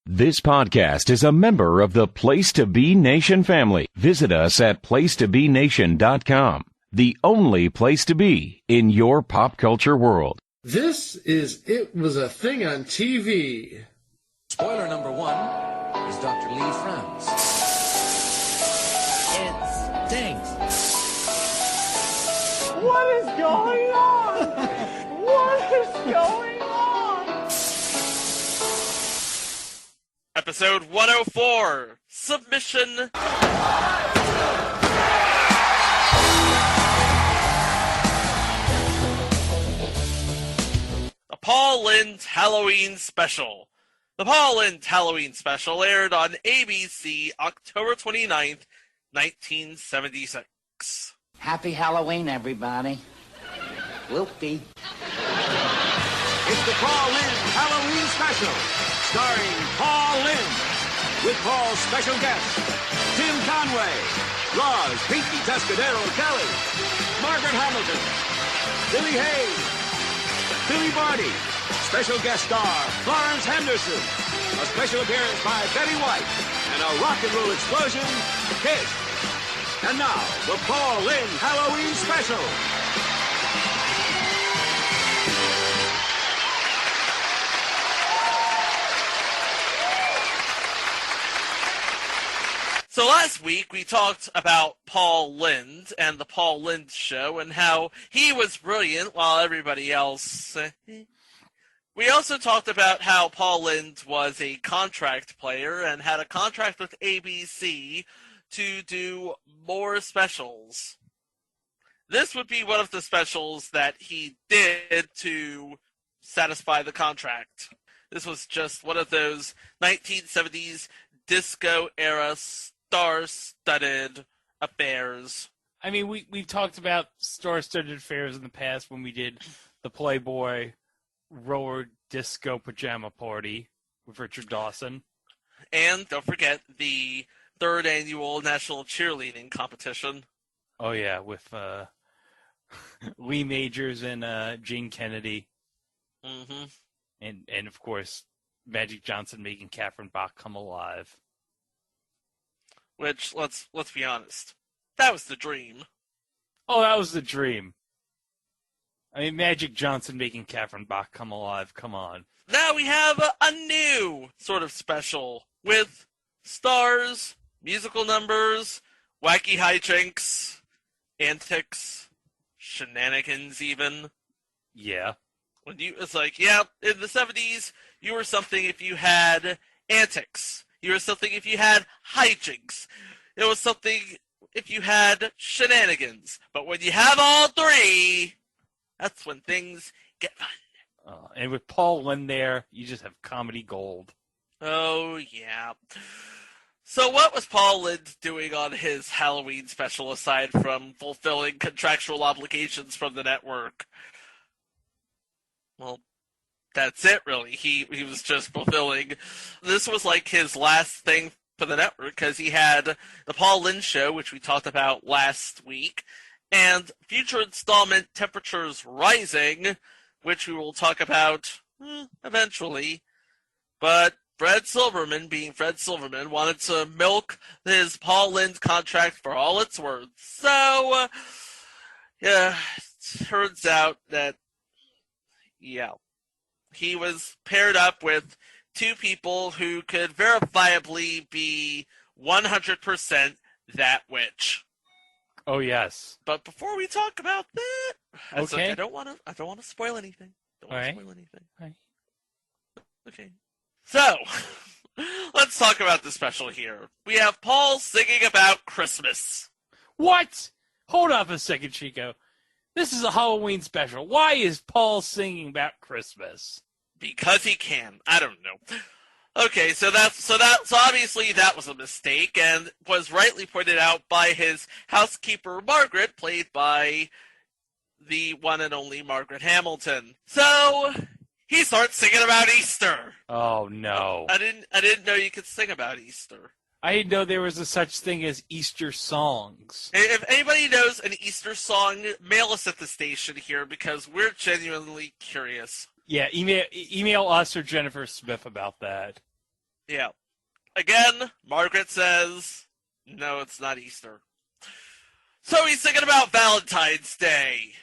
This podcast is a member of the Place to Be Nation family. Visit us at placetobenation.com, the only place to be in your pop culture world. This is It Was a Thing on TV. Spoiler number 1 is Dr. Lee Franz. It stinks. What is going on? What is going on? Episode 104, Submission. The Paul Lynde Halloween Special. The Paul Lynde Halloween Special aired on ABC October 29th, 1976. Happy Halloween, everybody. Whoopee. It's the Paul Lynde Halloween Special, starring Paul Lynde, with Paul's special guests, Tim Conway, Roz Pinky Tuscadero Kelly, Margaret Hamilton, Billy Hayes, Billy Barty, special guest star Florence Henderson, a special appearance by Betty White, and a rock and roll explosion, Kiss. And now, the Paul Lynde Halloween Special. So last week we talked about Paul Lynde and the Paul Lynde Show and how he was brilliant while everybody else... We also talked about how Paul Lynde was a contract player and had a contract with ABC to do more specials. This would be one of the specials that he did to satisfy the contract. This was just one of those 1970s disco-era star-studded affairs. I mean, we've talked about star-studded affairs in the past when we did the Playboy roller disco pajama party with Richard Dawson. And don't forget the third annual National Cheerleading Competition. Oh, yeah, with Lee Majors and Gene Kennedy. Mm-hmm. And, of course, Magic Johnson making Catherine Bach come alive. Which, let's be honest, that was the dream. Oh, that was the dream. I mean, Magic Johnson making Catherine Bach come alive, come on. Now we have a new sort of special with stars, musical numbers, wacky hijinks, antics, shenanigans even. Yeah. It's like, yeah, in the 70s, you were something if you had antics. You were something if you had hijinks. It was something if you had shenanigans. But when you have all three, that's when things get fun. And with Paul Lynde there, you just have comedy gold. Oh, yeah. So what was Paul Lynde doing on his Halloween special aside from fulfilling contractual obligations from the network? Well, that's it, really. He was just fulfilling. This was like his last thing for the network because he had the Paul Lynde Show, which we talked about last week, and future installment Temperatures Rising, which we will talk about eventually. But Fred Silverman, being Fred Silverman, wanted to milk his Paul Lynde contract for all it's worth. So, yeah, it turns out that, yeah, he was paired up with two people who could verifiably be 100% that witch. Oh, yes. But before we talk about that, okay. I don't want to spoil anything. Right. Okay. So, let's talk about the special here. We have Paul singing about Christmas. What? Hold on a second, Chico. This is a Halloween special. Why is Paul singing about Christmas? Because he can. I don't know. Okay, so obviously that was a mistake and was rightly pointed out by his housekeeper Margaret, played by the one and only Margaret Hamilton. So he starts singing about Easter. Oh no! I didn't know you could sing about Easter. I didn't know there was a such thing as Easter songs. If anybody knows an Easter song, mail us at the station here because we're genuinely curious. Yeah, email us or Jennifer Smith about that. Yeah. Again, Margaret says, no, it's not Easter. So he's singing about Valentine's Day.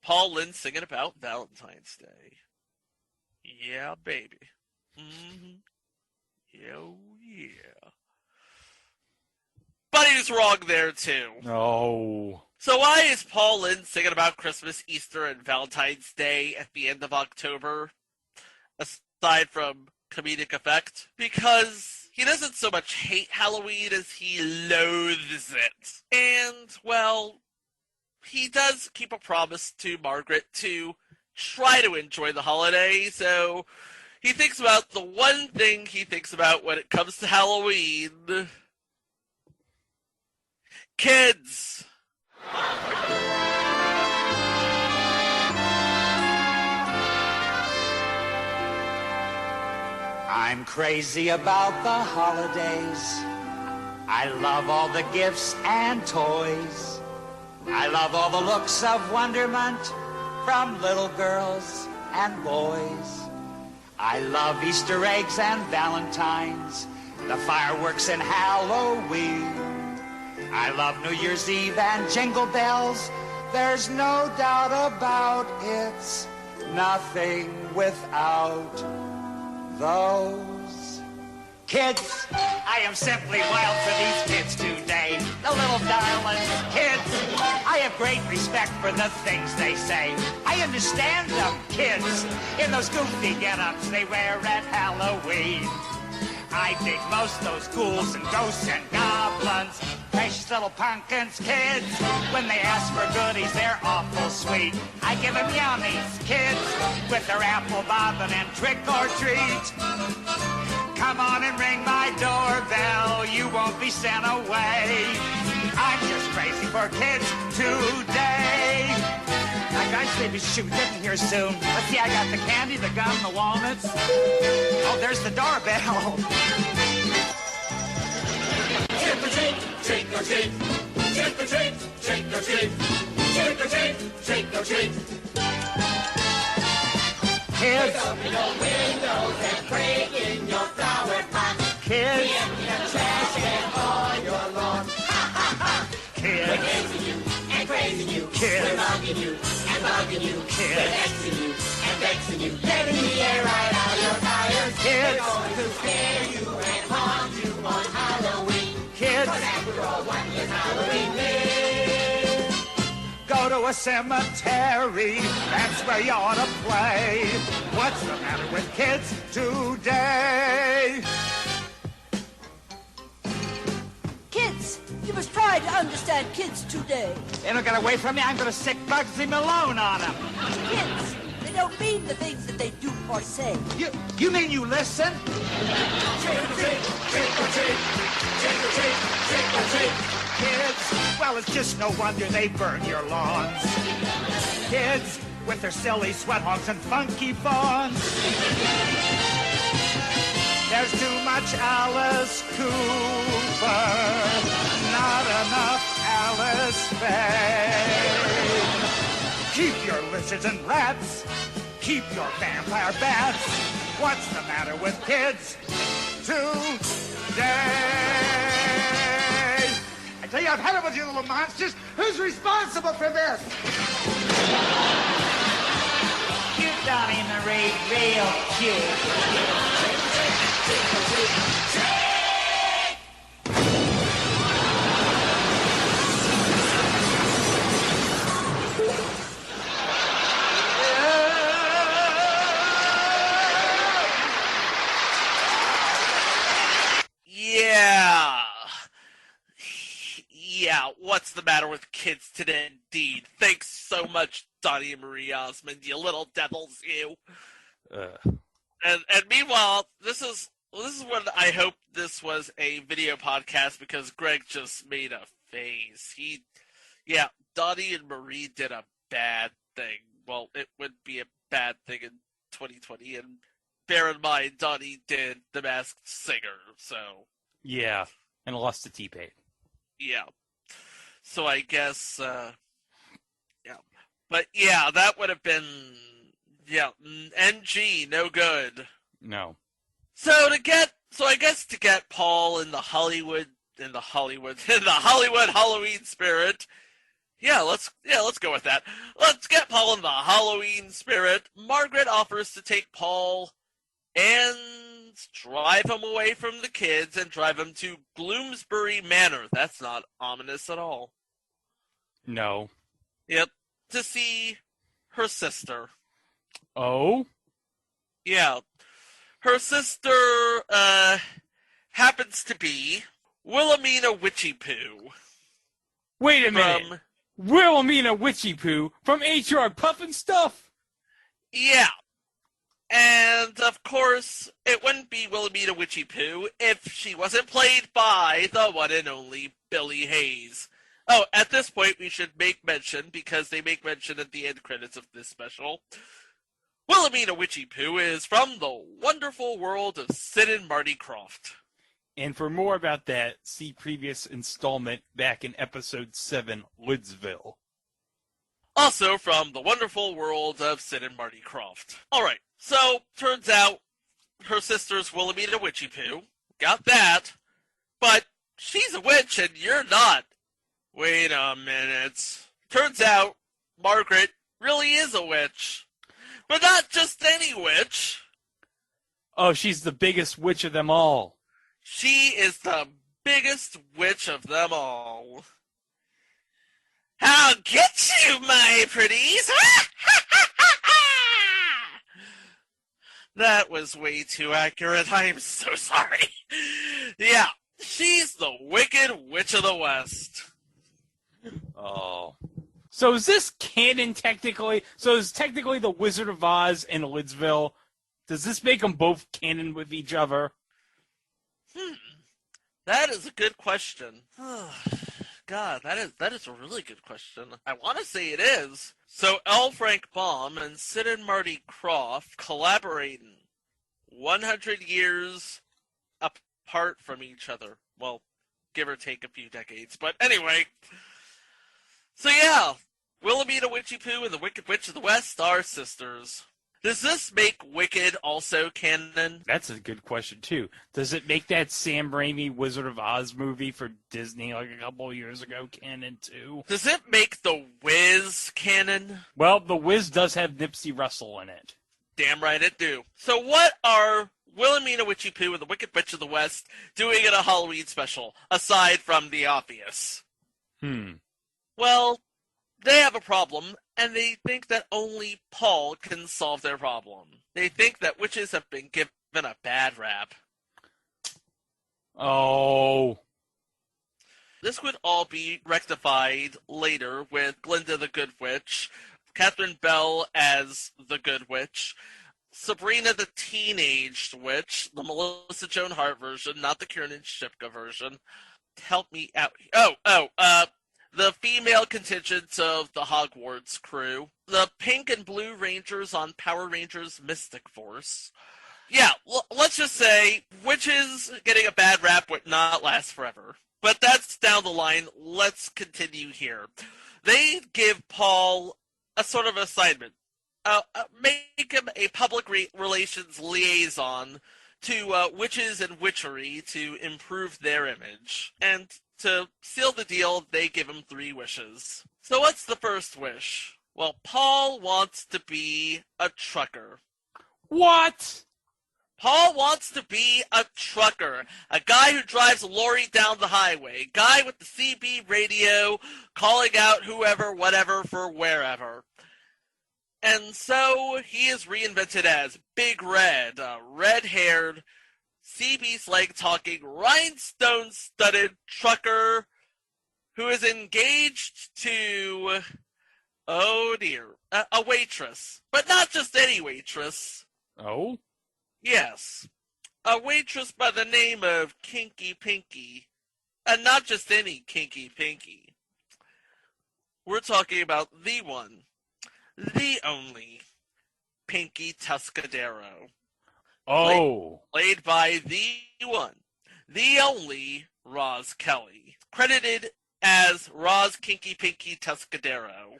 Paul Lynde singing about Valentine's Day. Yeah, baby. Oh, yeah. But he was wrong there, too. No. So why is Paul Lynde singing about Christmas, Easter, and Valentine's Day at the end of October? Aside from comedic effect? Because he doesn't so much hate Halloween as he loathes it. And, well, he does keep a promise to Margaret to try to enjoy the holiday, so he thinks about the one thing he thinks about when it comes to Halloween. Kids. I'm crazy about the holidays. I love all the gifts and toys. I love all the looks of wonderment from little girls and boys. I love Easter eggs and Valentines, the fireworks and Halloween. I love New Year's Eve and Jingle Bells. There's no doubt about it's nothing without those. Kids, I am simply wild for these kids today. The little darlings, kids. I have great respect for the things they say. I understand them, kids, in those goofy get-ups they wear at Halloween. I dig most those ghouls and ghosts and goblins. Precious little pumpkins, kids. When they ask for goodies, they're awful sweet. I give them yummies, kids, with their apple bobbin and trick or treat. Come on and ring my doorbell, you won't be sent away. I'm just crazy for kids today. I gotta maybe shoot, getting here soon. Let's see, I got the candy, the gum, the walnuts. Oh, there's the doorbell. Trick or treat, trick or treat, trick or treat, trick or treat, trick or treat, trick or treat. Kids. Look open your windows and break in your flower pots. Kids. Empty the trash and all your lawn. Ha ha ha. Kids. We're hazing you and praising you. Kids. We're mugging you and bugging you. Kids. We're vexing you and vexing you. Letting the air right out your tires. Kids. We're going to scare you and haunt you on Halloween. Kids. But after all, what is Halloween mean? Go to a cemetery, that's where you ought to play. What's the matter with kids today? Kids, you must try to understand kids today. They don't get away from me, I'm gonna sick Bugsy Malone on them. Kids, they don't mean the things that they do or say. You mean you listen? Trick or treat, trick or treat, trick or treat, trick or treat. Kids, well, it's just no wonder they burn your lawns. Kids, with their silly sweat hogs and funky fawns. There's too much Alice Cooper, not enough Alice Faye. Keep your lizards and rats, keep your vampire bats. What's the matter with kids today? I tell you, I've had it with you little monsters. Who's responsible for this? You Donnie Marie, real cute. Yeah, what's the matter with kids today, indeed? Thanks so much, Donnie and Marie Osmond, you little devils, you. And meanwhile, this is when I hope this was a video podcast because Greg just made a face. Donnie and Marie did a bad thing. Well, it would be a bad thing in 2020, and bear in mind, Donnie did The Masked Singer, so... Yeah, and lost to T-Pain. Yeah. So I guess, But yeah, that would have been, NG, no good. No. So to get guess to get Paul in the Hollywood Halloween spirit. Let's go with that. Let's get Paul in the Halloween spirit. Margaret offers to take Paul and drive him away from the kids and drive him to Bloomsbury Manor. That's not ominous at all. No. Yep. To see her sister. Oh? Yeah. Her sister, happens to be Wilhelmina Witchiepoo. Wait a minute. Wilhelmina Witchiepoo from H.R. Puffin Stuff? Yeah. And, of course, it wouldn't be Wilhelmina Witchiepoo if she wasn't played by the one and only Billy Hayes. Oh, at this point, we should make mention, because they make mention at the end credits of this special, Wilhelmina Witchiepoo is from the wonderful world of Sid and Marty Krofft. And for more about that, see previous installment back in episode 7, Lidsville. Also from the wonderful world of Sid and Marty Krofft. Alright, so, turns out her sister's Wilhelmina Witchiepoo. Got that. But she's a witch and you're not. Wait a minute. Turns out Margaret really is a witch. But not just any witch. Oh, she's the biggest witch of them all. She is the biggest witch of them all. I'll get you, my pretties! That was way too accurate. I'm so sorry. Yeah, she's the Wicked Witch of the West. Oh. So is this canon technically? So is technically the Wizard of Oz and Lidsville? Does this make them both canon with each other? That is a good question. God, that is a really good question. I want to say it is. So L. Frank Baum and Sid and Marty Krofft collaborating 100 years apart from each other. Well, give or take a few decades. But anyway. So yeah, Wilhelmina Witchiepoo and the Wicked Witch of the West are sisters. Does this make Wicked also canon? That's a good question, too. Does it make that Sam Raimi Wizard of Oz movie for Disney like a couple of years ago canon, too? Does it make The Wiz canon? Well, The Wiz does have Nipsey Russell in it. Damn right it do. So what are Wilhelmina Witchiepoo and the Wicked Witch of the West doing in a Halloween special, aside from the obvious? Well, they have a problem, and they think that only Paul can solve their problem. They think that witches have been given a bad rap. Oh. This would all be rectified later with Glinda the Good Witch, Catherine Bell as the Good Witch, Sabrina the Teenaged Witch, the Melissa Joan Hart version, not the Kiernan Shipka version. Help me out. The female contingent of the Hogwarts crew. The Pink and Blue Rangers on Power Rangers Mystic Force. Yeah, let's just say witches getting a bad rap would not last forever. But that's down the line. Let's continue here. They give Paul a sort of assignment. Make him a public relations liaison to witches and witchery to improve their image. And to seal the deal, they give him 3 wishes. So what's the first wish? Well, Paul wants to be a trucker. What? Paul wants to be a trucker. A guy who drives a lorry down the highway. Guy with the CB radio calling out whoever, whatever, for wherever. And so he is reinvented as Big Red, a red-haired, CB slang-talking, rhinestone-studded trucker who is engaged to, oh dear, a waitress. But not just any waitress. Oh? Yes. A waitress by the name of Kinky Pinky. And not just any Kinky Pinky. We're talking about the one, the only, Pinky Tuscadero. Oh. Played by the one, the only Roz Kelly. Credited as Roz Kinky Pinky Tuscadero.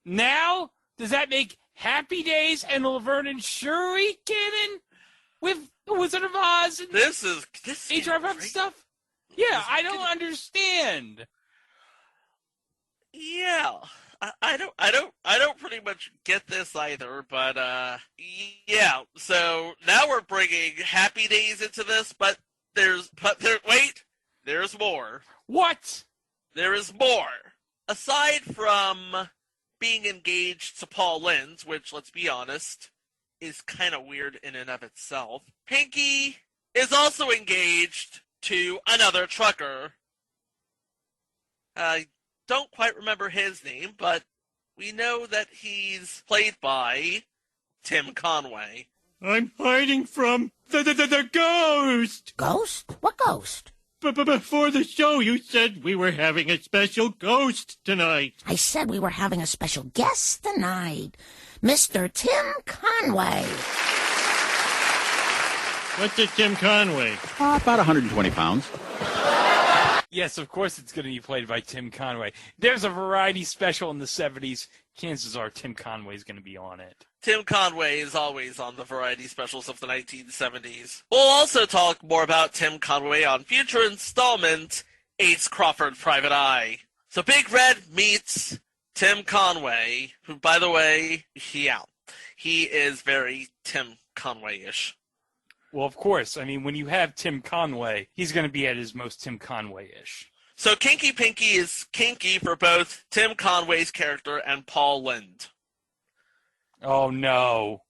Now, does that make Happy Days and Laverne and Shirley canon? With The Wizard of Oz and This HRF stuff? Yeah, I don't understand. Yeah. I don't pretty much get this either, but yeah. So now we're bringing Happy Days into this, but there's more. What? There is more. Aside from being engaged to Paul Lynde, which, let's be honest, is kind of weird in and of itself, Pinky is also engaged to another trucker. I don't quite remember his name, but we know that he's played by Tim Conway. I'm hiding from the ghost! Ghost? What ghost? Before the show, you said we were having a special ghost tonight. I said we were having a special guest tonight. Mr. Tim Conway. What's a Tim Conway? About 120 pounds. Yes, of course it's going to be played by Tim Conway. There's a variety special in the 70s. Chances are Tim Conway's going to be on it. Tim Conway is always on the variety specials of the 1970s. We'll also talk more about Tim Conway on future installment, Ace Crawford Private Eye. So Big Red meets Tim Conway, who, by the way, he is very Tim Conway-ish. Well, of course. I mean, when you have Tim Conway, he's going to be at his most Tim Conway-ish. So Kinky Pinky is kinky for both Tim Conway's character and Paul Lynde. Oh, no.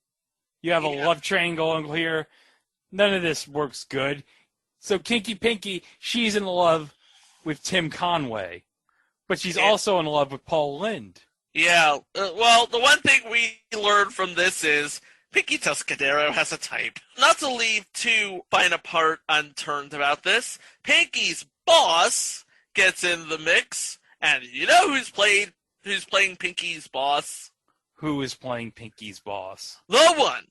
You have a love triangle here. None of this works good. So Kinky Pinky, she's in love with Tim Conway. But she's also in love with Paul Lynde. Yeah. Well, the one thing we learned from this is Pinky Tuscadero has a type. Not to leave too fine a part unturned about this, Pinky's boss gets in the mix, and you know who's playing Pinky's boss? Who is playing Pinky's boss? The one,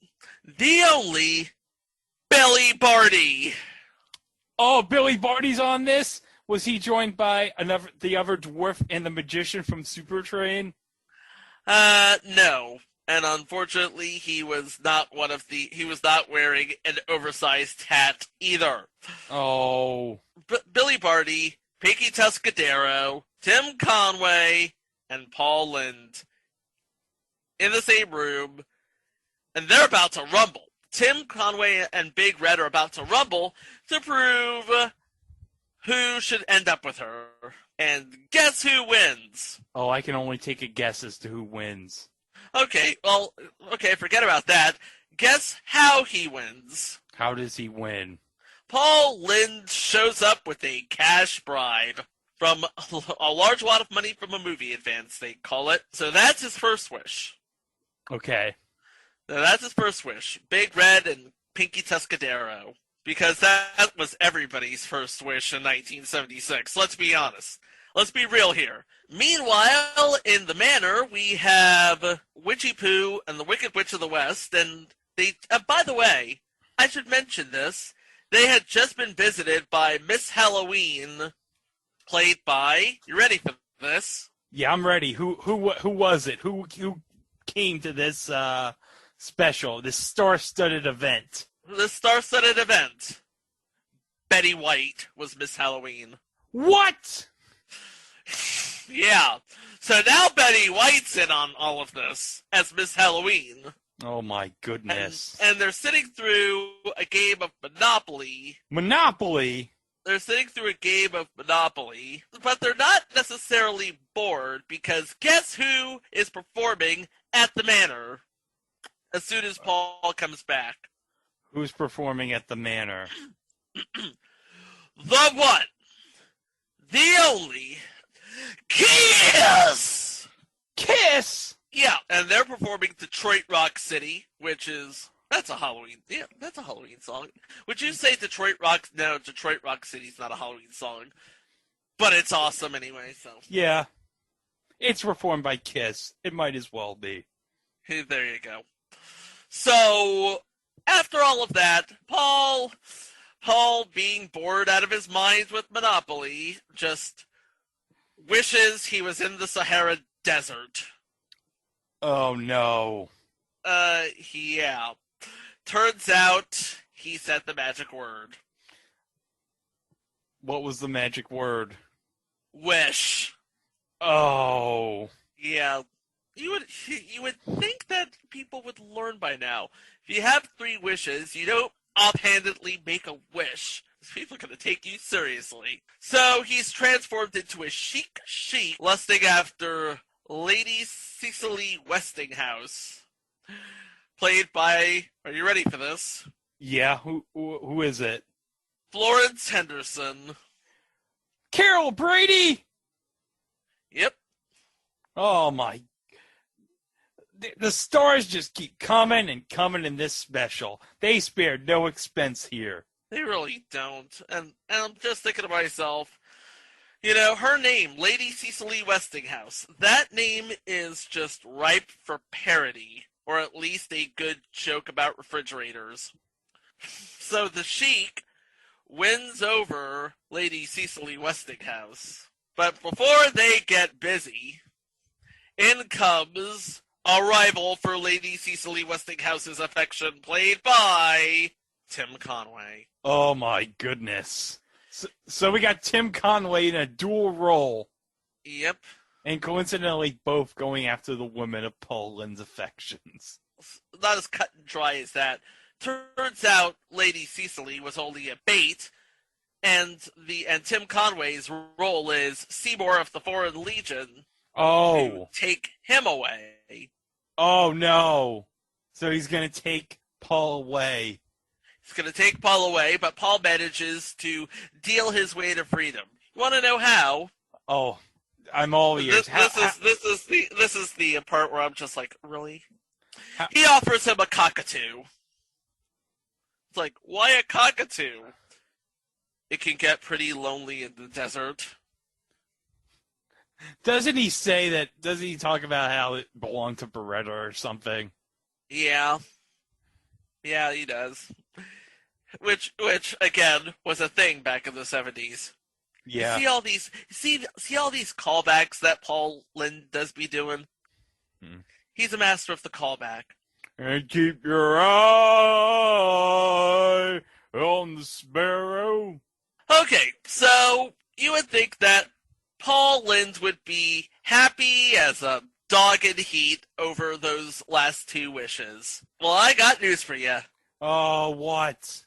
the only, Billy Barty. Oh, Billy Barty's on this? Was he joined by the other dwarf and the magician from Supertrain? No. And unfortunately, he was not wearing an oversized hat either. Oh. Billy Barty, Pinky Tuscadero, Tim Conway, and Paul Lynde in the same room, and they're about to rumble. Tim Conway and Big Red are about to rumble to prove who should end up with her. And guess who wins? Oh, I can only take a guess as to who wins. Okay, forget about that. Guess how he wins. How does he win? Paul Lynde shows up with a cash bribe from a large wad of money from a movie advance, they call it. So that's his first wish. Okay. Now that's his first wish. Big Red and Pinky Tuscadero. Because that was everybody's first wish in 1976. Let's be honest. Let's be real here. Meanwhile, in the manor, we have Witchiepoo and the Wicked Witch of the West. And they, by the way, I should mention this. They had just been visited by Miss Halloween, played by, you ready for this? Yeah, I'm ready. Who was it? Who came to this special, this star-studded event? The star-studded event. Betty White was Miss Halloween. What? Yeah. So now Betty White's in on all of this as Miss Halloween. Oh my goodness. And they're sitting through a game of Monopoly. Monopoly? They're sitting through a game of Monopoly, but they're not necessarily bored because guess who is performing at the manor as soon as Paul comes back? Who's performing at the manor? The one, the only, Kiss! Kiss? Yeah, and they're performing Detroit Rock City, that's a Halloween song. Would you say Detroit Rock? No, Detroit Rock City's not a Halloween song, but it's awesome anyway, so. Yeah. It's performed by Kiss. It might as well be. There you go. So, after all of that, Paul, being bored out of his mind with Monopoly, just wishes he was in the Sahara Desert. Oh, no. Yeah. Turns out he said the magic word. What was the magic word? Wish. Oh. Yeah. You would think that people would learn by now. If you have 3 wishes, you don't offhandedly make a wish. People are going to take you seriously. So he's transformed into a chic, lusting after Lady Cecily Westinghouse. Played by, are you ready for this? Yeah, who is it? Florence Henderson. Carol Brady! Yep. Oh my. The stars just keep coming and coming in this special. They spared no expense here. They really don't. And I'm just thinking to myself, you know, her name, Lady Cecily Westinghouse, that name is just ripe for parody, or at least a good joke about refrigerators. So the Sheik wins over Lady Cecily Westinghouse. But before they get busy, in comes a rival for Lady Cecily Westinghouse's affection, played by Tim Conway. Oh my goodness. So we got Tim Conway in a dual role. Yep. And coincidentally both going after the women of Paul Lynde's affections. Not as cut and dry as that. Turns out Lady Cecily was only a bait, and Tim Conway's role is Seymour of the Foreign Legion. Oh. To take him away. Oh no. So he's going to take Paul away. He's going to take Paul away, but Paul manages to deal his way to freedom. You want to know how? Oh, I'm all ears. This is the part where I'm just like, really? He offers him a cockatoo. It's like, why a cockatoo? It can get pretty lonely in the desert. Doesn't he talk about how it belonged to Beretta or something? Yeah. Yeah, he does. Which again was a thing back in the 70s. Yeah. You see all these callbacks that Paul Lynde does be doing? He's a master of the callback. And keep your eye on the sparrow. Okay, so you would think that Paul Lynde would be happy as a dog in heat over those last 2 wishes. Well, I got news for you. Oh, what?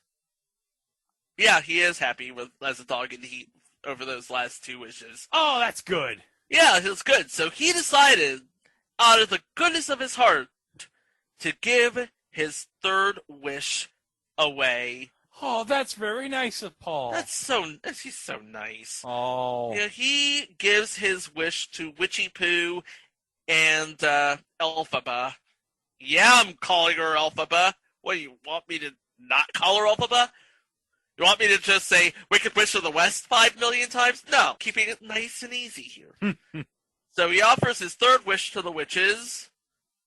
Yeah, he is happy as a dog in heat over those last 2 wishes. Oh, that's good. Yeah, it was good. So he decided, out of the goodness of his heart, to give his 3rd wish away. Oh, that's very nice of Paul. He's so nice. Oh. Yeah, he gives his wish to Witchiepoo and Elphaba. Yeah, I'm calling her Elphaba. What, do you want me to not call her Elphaba? You want me to just say Wicked Witch of the West 5 million times? No, keeping it nice and easy here. So he offers his 3rd wish to the witches,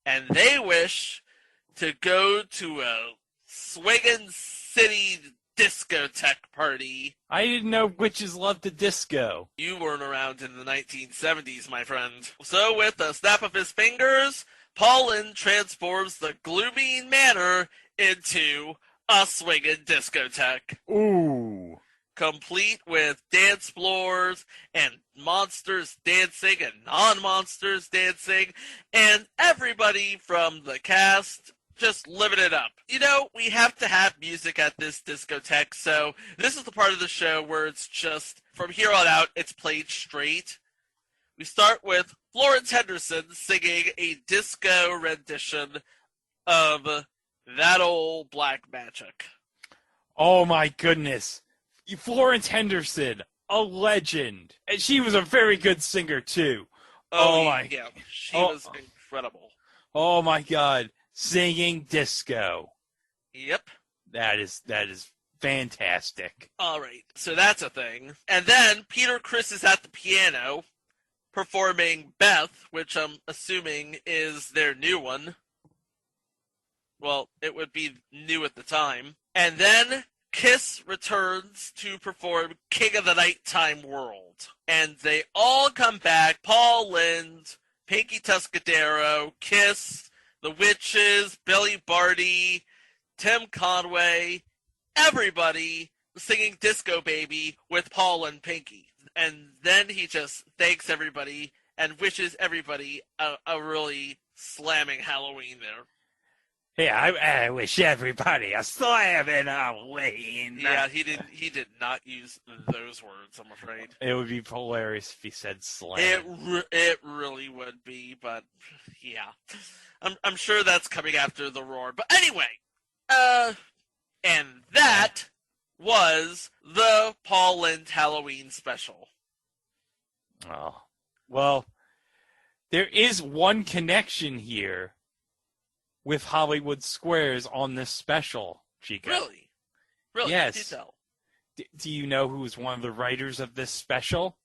and they wish to go to a swinging city discotheque party. I didn't know witches loved the disco. You weren't around in the 1970s, my friend. So with a snap of his fingers, Paul Lynde transforms the gloomy manor into a swinging discotheque. Ooh. Complete with dance floors and monsters dancing and non-monsters dancing, and everybody from the cast just living it up. You know, we have to have music at this discotheque, so this is the part of the show where it's just, from here on out, it's played straight. We start with Florence Henderson singing a disco rendition of That Old Black Magic. Oh my goodness. Florence Henderson, a legend. And she was a very good singer too. Oh my. Yeah, she was incredible. Oh my God. Singing disco. Yep. That is fantastic. All right, so that's a thing. And then Peter Criss is at the piano performing Beth, which I'm assuming is their new one. Well, it would be new at the time. And then Kiss returns to perform King of the Nighttime World. And they all come back. Paul Lynde, Pinky Tuscadero, Kiss, the Witches, Billy Barty, Tim Conway, everybody singing Disco Baby with Paul and Pinky. And then he just thanks everybody and wishes everybody a really slamming Halloween there. Yeah, I wish everybody a slamming Halloween. Yeah, he did not use those words, I'm afraid. It would be hilarious if he said slam. It really would be, but yeah. I'm sure that's coming after the roar. But anyway, and that was the Paul Lynde Halloween special. Oh. Well, there is one connection here with Hollywood Squares on this special, Chico. Really? Really? Yes. Detail. Do you know who was one of the writers of this special?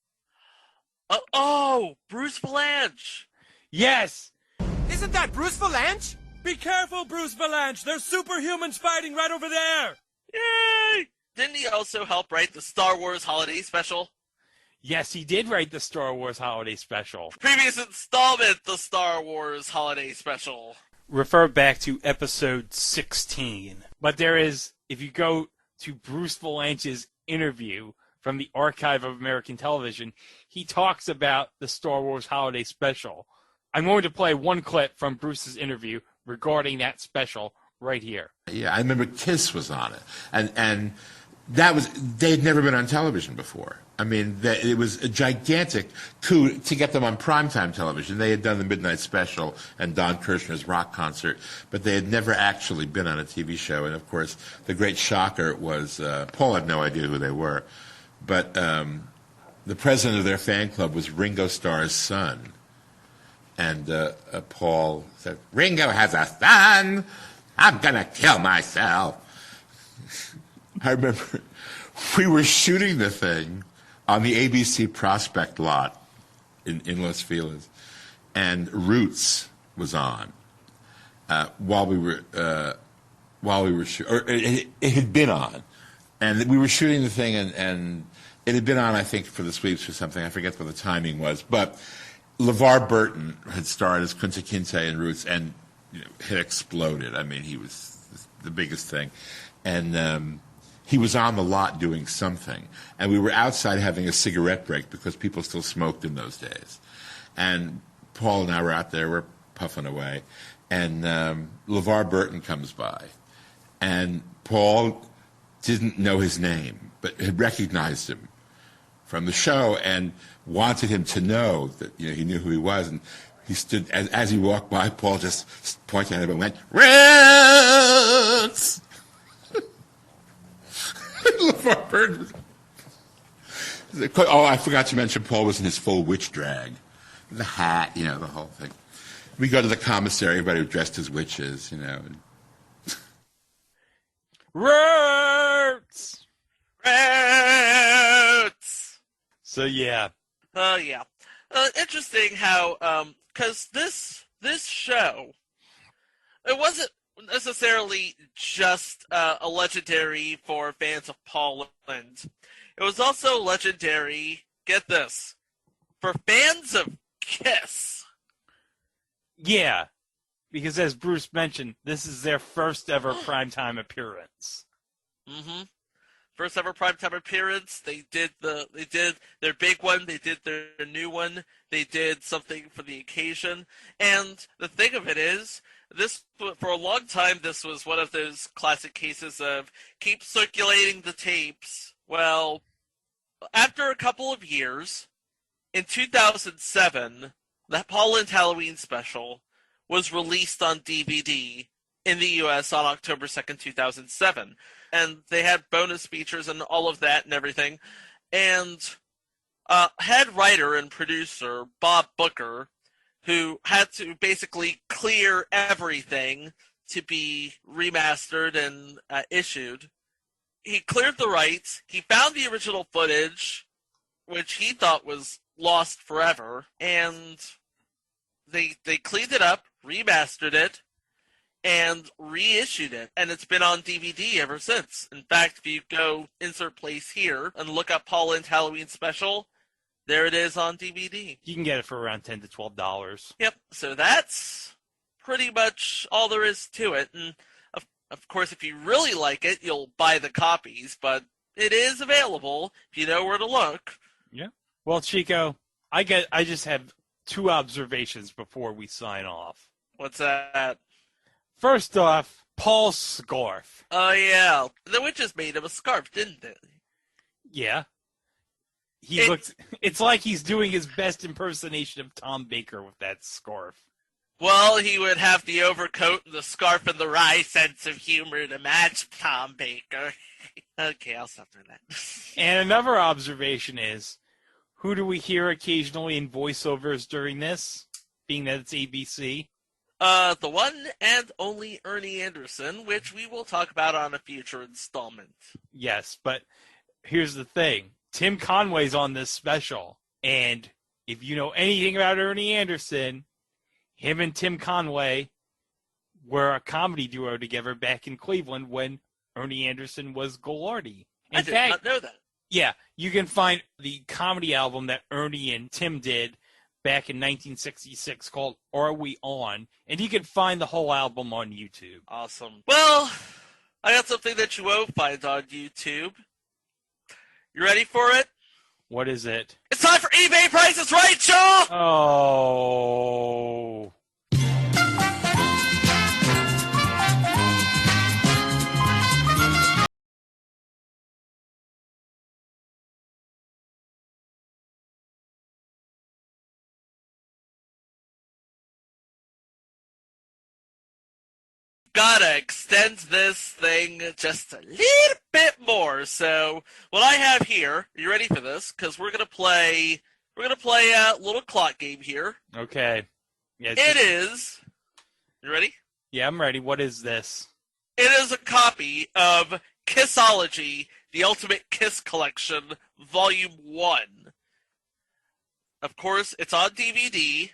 Bruce Valanche. Yes. Isn't that Bruce Valanche? Be careful, Bruce Valanche. There's superhumans fighting right over there. Yay! Didn't he also help write the Star Wars Holiday Special? Yes, he did write the Star Wars Holiday Special. Previous installment, the Star Wars Holiday Special. Refer back to episode 16. But there is, if you go to Bruce Valanche's interview from the Archive of American Television, he talks about the Star Wars Holiday Special. I'm going to play one clip from Bruce's interview regarding that special right here. Yeah, I remember Kiss was on it. And that was, they'd never been on television before. I mean, it was a gigantic coup to get them on primetime television. They had done the Midnight Special and Don Kirshner's rock concert, but they had never actually been on a TV show. And, of course, the great shocker was Paul had no idea who they were, but the president of their fan club was Ringo Starr's son. And Paul said, "Ringo has a son. I'm going to kill myself." I remember we were shooting the thing on the ABC Prospect lot in Los Feliz, and Roots was on while we were shooting, or it had been on, and we were shooting the thing, and it had been on, I think, for the sweeps or something. I forget what the timing was, but LeVar Burton had starred as Kunta Kinte in Roots, and had exploded. I mean, he was the biggest thing, and he was on the lot doing something, and we were outside having a cigarette break because people still smoked in those days. And Paul and I were out there, we're puffing away, and LeVar Burton comes by, and Paul didn't know his name, but had recognized him from the show and wanted him to know that he knew who he was. And he stood, as he walked by, Paul just pointed at him and went, "Roots!" LeVar Burton. Oh, I forgot to mention Paul was in his full witch drag. The hat, the whole thing. We go to the commissary, everybody was dressed as witches, Roots! Roots! So, yeah. Yeah. Interesting how, because this show, it wasn't necessarily just a legendary for fans of Paul Lynde. It was also legendary, get this, for fans of Kiss. Yeah, because as Bruce mentioned, this is their first ever primetime appearance. Mm-hmm. First ever primetime appearance. They did their big one. They did their new one. They did something for the occasion. And the thing of it is, this, for a long time, this was one of those classic cases of keep circulating the tapes. Well, after a couple of years, in 2007, the Paul Lynde Halloween special was released on DVD in the U.S. on October 2nd, 2007. And they had bonus features and all of that and everything. And head writer and producer Bob Booker, who had to basically clear everything to be remastered and issued. He cleared the rights. He found the original footage, which he thought was lost forever, and they cleaned it up, remastered it, and reissued it. And it's been on DVD ever since. In fact, if you go insert place here and look up Paul Lynde Halloween Special, there it is on DVD. You can get it for around $10 to $12. Yep. So that's pretty much all there is to it. And Of course, if you really like it, you'll buy the copies, but it is available if you know where to look. Yeah. Well, Chico, I just have 2 observations before we sign off. What's that? First off, Paul's scarf. Oh, yeah. The witches made him a scarf, didn't they? Yeah. It's like he's doing his best impersonation of Tom Baker with that scarf. Well, he would have the overcoat and the scarf and the wry sense of humor to match Tom Baker. Okay, I'll stop doing that. And another observation is, who do we hear occasionally in voiceovers during this, being that it's ABC? The one and only Ernie Anderson, which we will talk about on a future installment. Yes, but here's the thing. Tim Conway's on this special, and if you know anything about Ernie Anderson, him and Tim Conway were a comedy duo together back in Cleveland when Ernie Anderson was Goulardi. I did not know that. Yeah, you can find the comedy album that Ernie and Tim did back in 1966 called Are We On? And you can find the whole album on YouTube. Awesome. Well, I got something that you won't find on YouTube. You ready for it? What is it? It's time for eBay Price is Right, Joe! Oh. Gotta extend this thing just a little bit more. So what I have here, are you ready for this? Because we're gonna play a little clock game here. Okay. Yeah, it is. You ready? Yeah, I'm ready. What is this? It is a copy of Kissology, the Ultimate Kiss Collection, Volume 1. Of course, it's on DVD.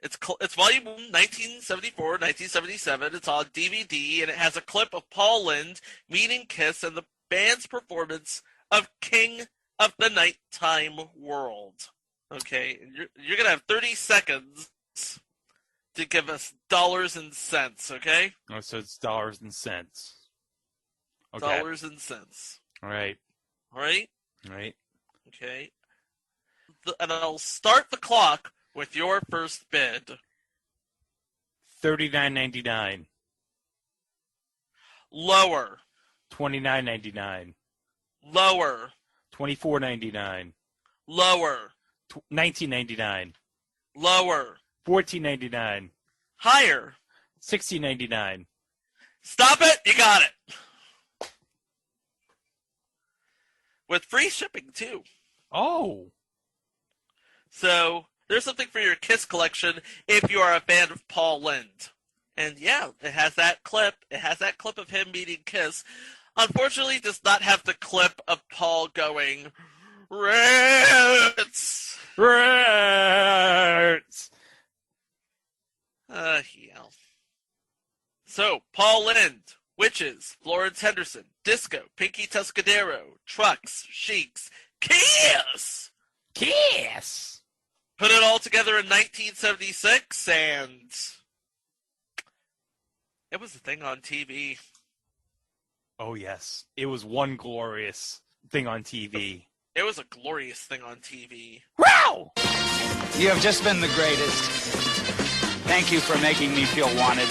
It's volume 1974, 1977. It's on DVD, and it has a clip of Paul Lynde meeting Kiss and the band's performance of King of the Nighttime World. Okay, and you're going to have 30 seconds to give us dollars and cents, okay? Oh, so it's dollars and cents. Okay. Dollars and cents. All right. All right? All right. Okay. And I'll start the clock with your first bid. $39.99. Lower. $29.99. Lower. $24.99. Lower. $19.99. Lower. $14.99. Higher. $16.99. Stop it! You got it. With free shipping too. Oh. So there's something for your Kiss collection if you are a fan of Paul Lynde. And yeah, it has that clip. It has that clip of him meeting Kiss. Unfortunately, it does not have the clip of Paul going, Rats! Rats! Yeah. So, Paul Lynde, Witches, Florence Henderson, Disco, Pinky Tuscadero, Trucks, Sheiks, Kiss! Kiss! Put it all together in 1976, and it was a thing on TV. Oh, yes. It was one glorious thing on TV. It was a glorious thing on TV. Wow! You have just been the greatest. Thank you for making me feel wanted.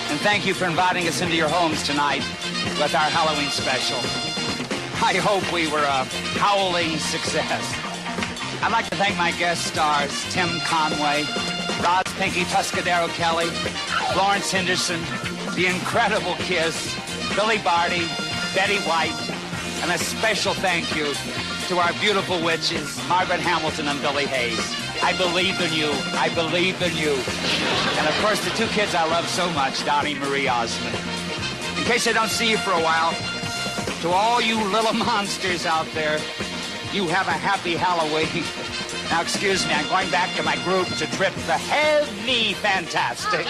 And thank you for inviting us into your homes tonight with our Halloween special. I hope we were a howling success. I'd like to thank my guest stars, Tim Conway, Roz Pinky Tuscadero Kelly, Florence Henderson, The Incredible Kiss, Billy Barty, Betty White, and a special thank you to our beautiful witches, Margaret Hamilton and Billy Hayes. I believe in you. I believe in you. And, of course, the two kids I love so much, Donnie Marie Osmond. In case I don't see you for a while, to all you little monsters out there, you have a happy Halloween. Now, excuse me, I'm going back to my group to trip the heavy fantastic.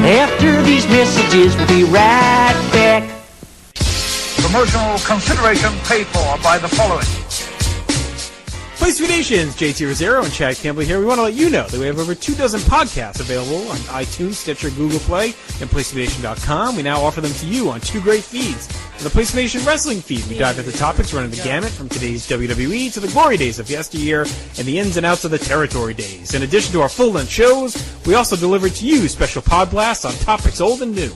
After these messages, we'll be right back. For Promotional consideration paid for by the following. Place to Be Nations, JT Rosero and Chad Campbell here. We want to let you know that we have over 24 podcasts available on iTunes, Stitcher, Google Play, and PlaceToBeNation.com. We now offer them to you on 2 great feeds. On the Place to Be Nation Wrestling feed, we dive into topics running the gamut from today's WWE to the glory days of yesteryear and the ins and outs of the territory days. In addition to our full-length shows, we also deliver to you special pod blasts on topics old and new.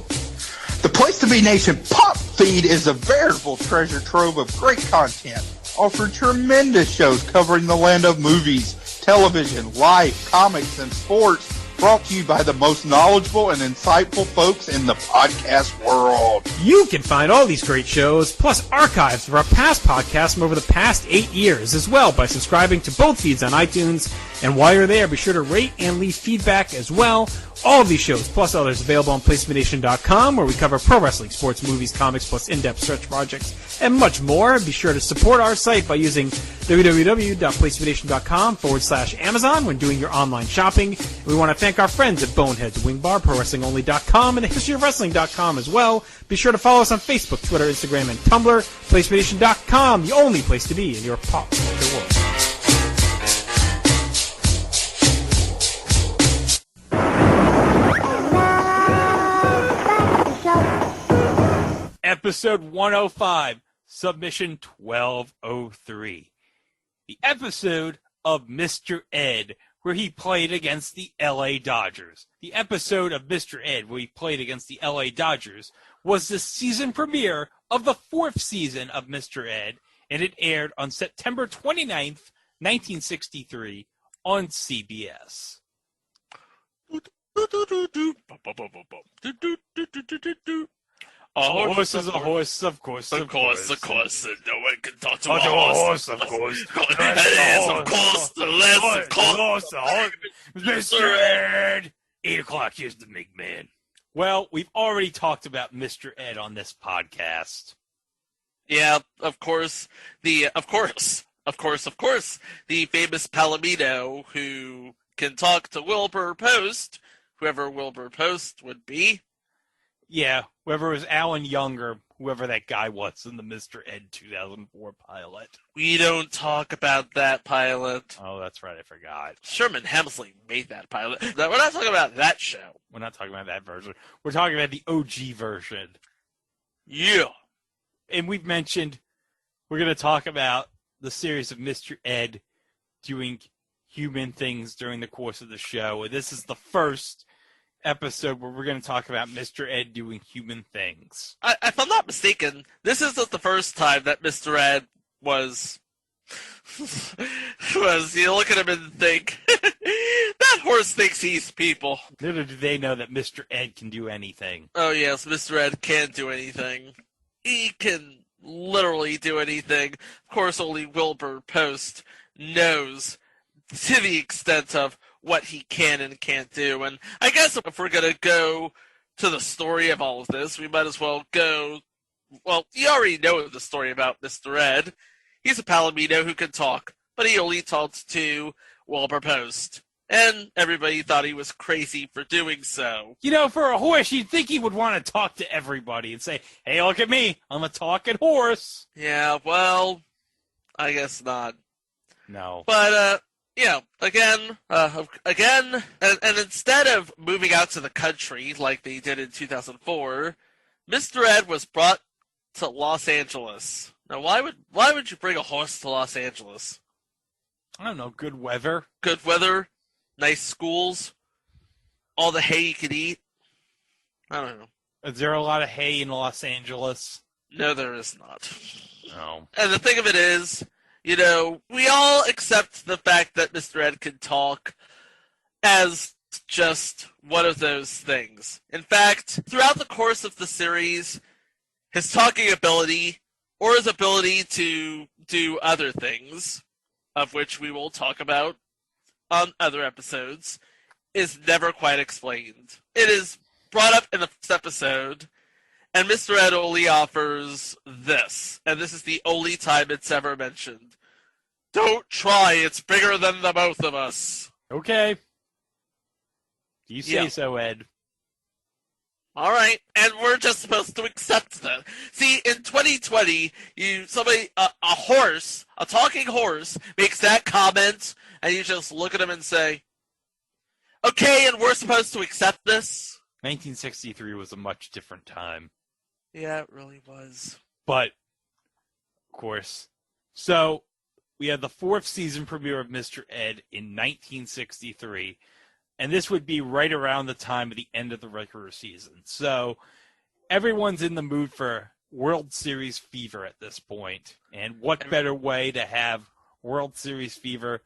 The Place to Be Nation Pop feed is a veritable treasure trove of great content. Offer tremendous shows covering the land of movies, television, life, comics, and sports, brought to you by the most knowledgeable and insightful folks in the podcast world. You can find all these great shows, plus archives of our past podcasts from over the past 8 years as well by subscribing to both feeds on iTunes. And while you're there, be sure to rate and leave feedback as well. All of these shows, plus others, available on PlaceToBeNation.com, where we cover pro wrestling, sports, movies, comics, plus in-depth search projects, and much more. Be sure to support our site by using www.PlaceToBeNation.com/Amazon when doing your online shopping. And we want to thank our friends at Boneheads, Wing Bar, ProWrestlingOnly.com, and TheHistoryOfWrestling.com as well. Be sure to follow us on Facebook, Twitter, Instagram, and Tumblr. PlaceToBeNation.com, the only place to be in your pop culture world. Episode 105, Submission 1203. The episode of Mr. Ed, where he played against the LA Dodgers. The episode of Mr. Ed, where he played against the LA Dodgers, was the season premiere of the 4th season of Mr. Ed, and it aired on September 29th, 1963 on CBS. A horse is a horse, of course, of course. No one can talk to a horse, horse. of course. That is, of course, the less of course. Mr. Ed! 8 o'clock, here's the big man. Well, we've already talked about Mr. Ed on this podcast. Yeah, of course, the famous Palomino who can talk to Wilbur Post, whoever Wilbur Post would be. Yeah, whoever was Alan Younger, whoever that guy was in the Mr. Ed 2004 pilot. We don't talk about that pilot. Oh, that's right, I forgot. Sherman Hemsley made that pilot. We're not talking about that show. We're not talking about that version. We're talking about the OG version. Yeah. And we've mentioned we're going to talk about the series of Mr. Ed doing human things during the course of the show. And this is the first episode where we're going to talk about Mr. Ed doing human things. If I'm not mistaken, this isn't the first time that Mr. Ed was you look at him and think, that horse thinks he's people. Little do they know that Mr. Ed can do anything. Oh yes, Mr. Ed can do anything. He can literally do anything. Of course, only Wilbur Post knows to the extent of what he can and can't do. And I guess if we're going to go to the story of all of this, we might as well go... Well, you already know the story about Mr. Ed. He's a Palomino who can talk, but he only talked to Wilbur Post. And everybody thought he was crazy for doing so. You know, for a horse, you'd think he would want to talk to everybody and say, hey, look at me, I'm a talking horse. Yeah, well, I guess not. No. But, again, and instead of moving out to the country like they did in 2004, Mr. Ed was brought to Los Angeles. Now, why would you bring a horse to Los Angeles? I don't know, good weather. Good weather, nice schools, all the hay you could eat. I don't know. Is there a lot of hay in Los Angeles? No, there is not. No. And the thing of it is, we all accept the fact that Mr. Ed can talk as just one of those things. In fact, throughout the course of the series, his talking ability, or his ability to do other things, of which we will talk about on other episodes, is never quite explained. It is brought up in the first episode, and Mr. Ed only offers this, and this is the only time it's ever mentioned. Don't try, it's bigger than the both of us. Okay. You say so, Ed. All right, and we're just supposed to accept that. See, in 2020, a talking horse, makes that comment, and you just look at him and say, okay, and we're supposed to accept this? 1963 was a much different time. Yeah, it really was. But, of course, so we had the 4th season premiere of Mr. Ed in 1963, and this would be right around the time of the end of the regular season. So everyone's in the mood for World Series fever at this point. And what better way to have World Series fever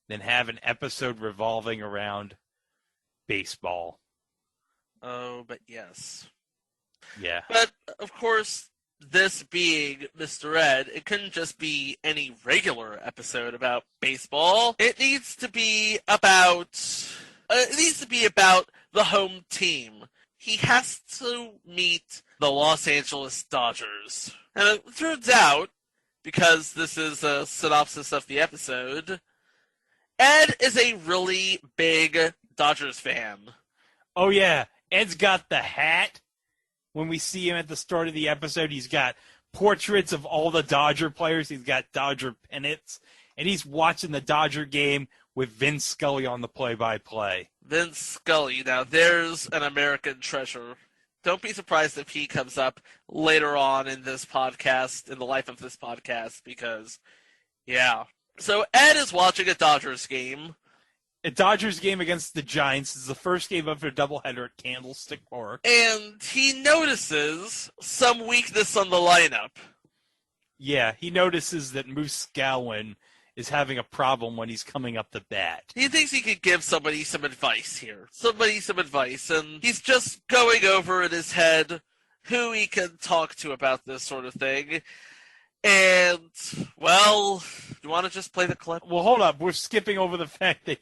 than have an episode revolving around baseball? Oh, but yes. Yeah. But, of course, this being Mr. Ed, it couldn't just be any regular episode about baseball. It needs to be about the home team. He has to meet the Los Angeles Dodgers. And it turns out, because this is a synopsis of the episode, Ed is a really big Dodgers fan. Oh, yeah. Ed's got the hat. When we see him at the start of the episode, he's got portraits of all the Dodger players. He's got Dodger pennants. And he's watching the Dodger game with Vince Scully on the play-by-play. Vince Scully. Now, there's an American treasure. Don't be surprised if he comes up later on in this podcast, in the life of this podcast, because, yeah. So Ed is watching a Dodgers game. A Dodgers game against the Giants is the first game of their doubleheader at Candlestick Park. And he notices some weakness on the lineup. Yeah, he notices that Moose Gowan is having a problem when he's coming up the bat. He thinks he could give somebody some advice here. And he's just going over in his head who he can talk to about this sort of thing. And, well, you want to just play the clip? Well, hold up. We're skipping over the fact that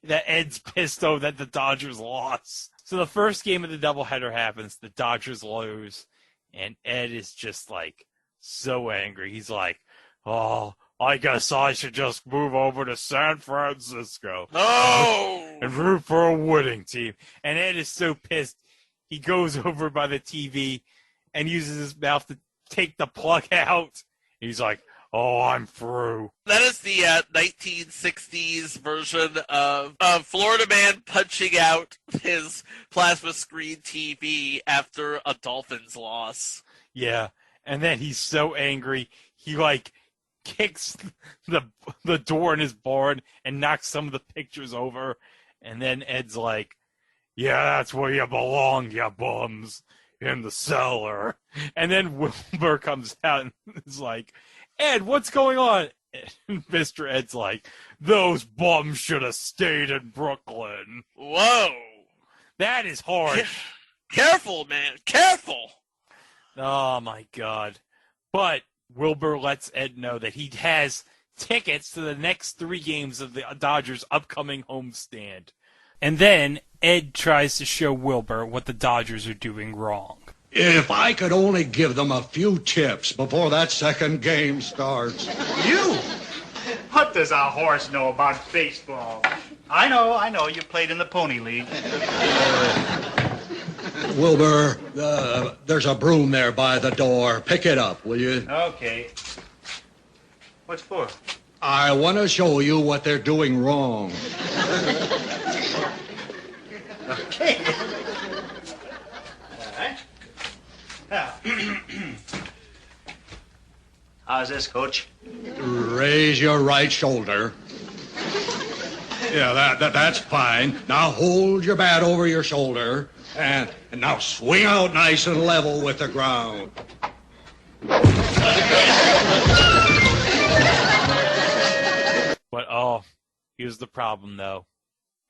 Ed's pissed off that the Dodgers lost. So the first game of the doubleheader happens. The Dodgers lose. And Ed is just, so angry. He's like, oh, I guess I should just move over to San Francisco. Oh! And root for a winning team. And Ed is so pissed, he goes over by the TV and uses his mouth to take the plug out. He's like, oh, I'm through. That is the 1960s version of Florida Man punching out his plasma screen TV after a Dolphins loss. Yeah, and then he's so angry, he, kicks the door in his barn and knocks some of the pictures over. And then Ed's like, yeah, that's where you belong, you bums. In the cellar. And then Wilbur comes out and is like, Ed, what's going on? And Mr. Ed's like, those bums should have stayed in Brooklyn. Whoa. That is hard. Careful, man. Careful. Oh, my God. But Wilbur lets Ed know that he has tickets to the next 3 games of the Dodgers' upcoming homestand. And then Ed tries to show Wilbur what the Dodgers are doing wrong. If I could only give them a few tips before that second game starts. You? What does a horse know about baseball? I know. You played in the Pony League. Wilbur, there's a broom there by the door. Pick it up, will you? Okay. What's for? I want to show you what they're doing wrong. Okay. All right. Now, how's this, Coach? Raise your right shoulder. Yeah, that's fine. Now hold your bat over your shoulder, and now swing out nice and level with the ground. But, here's the problem, though,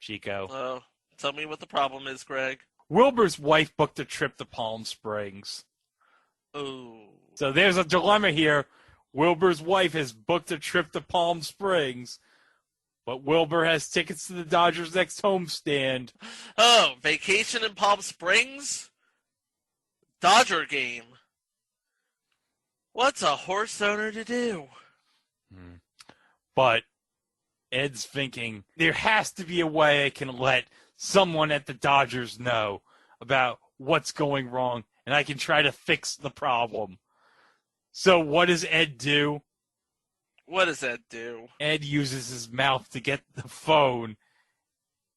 Chico. Oh, tell me what the problem is, Greg. Wilbur's wife booked a trip to Palm Springs. Oh. So there's a dilemma here. Wilbur's wife has booked a trip to Palm Springs, but Wilbur has tickets to the Dodgers' next homestand. Oh, vacation in Palm Springs? Dodger game. What's a horse owner to do? But Ed's thinking, there has to be a way I can let someone at the Dodgers know about what's going wrong, and I can try to fix the problem. So what does Ed do? What does Ed do? Ed uses his mouth to get the phone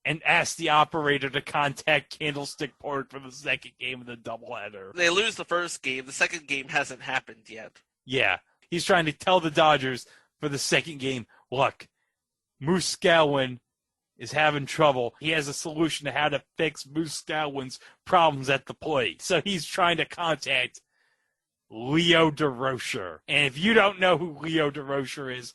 and asks the operator to contact Candlestick Park for the second game of the doubleheader. They lose the first game. The second game hasn't happened yet. Yeah. He's trying to tell the Dodgers for the second game, look, Moose Scalwin is having trouble. He has a solution to how to fix Moose Scalwin's problems at the plate. So he's trying to contact Leo Durocher. And if you don't know who Leo Durocher is,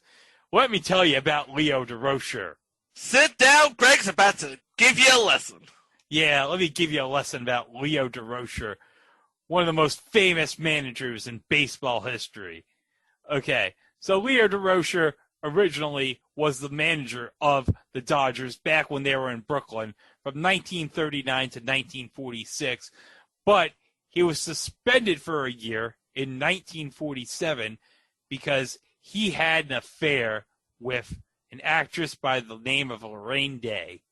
let me tell you about Leo Durocher. Sit down. Greg's about to give you a lesson. Yeah, let me give you a lesson about Leo Durocher, one of the most famous managers in baseball history. Okay, so Leo Durocher originally was the manager of the Dodgers back when they were in Brooklyn from 1939 to 1946, but he was suspended for a year in 1947 because he had an affair with an actress by the name of Lorraine Day.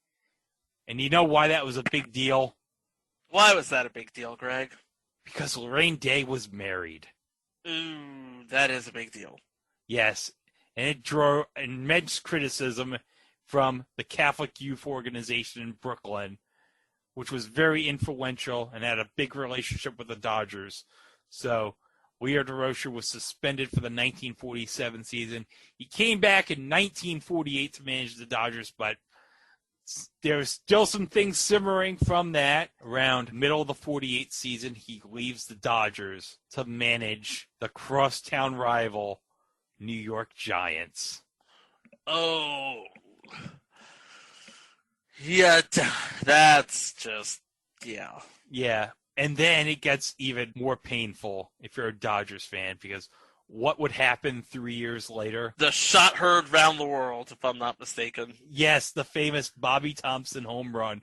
And you know why that was a big deal? Why was that a big deal, Greg? Because Lorraine Day was married. Ooh, that is a big deal. Yes, and it drew immense criticism from the Catholic Youth Organization in Brooklyn, which was very influential and had a big relationship with the Dodgers. So Leo Durocher was suspended for the 1947 season. He came back in 1948 to manage the Dodgers, but there's still some things simmering from that. Around middle of the 48 season, he leaves the Dodgers to manage the crosstown rival New York Giants. Oh. Yeah, that's just, yeah. Yeah, and then it gets even more painful if you're a Dodgers fan, because what would happen 3 years later? The shot heard round the world, if I'm not mistaken. Yes, the famous Bobby Thompson home run.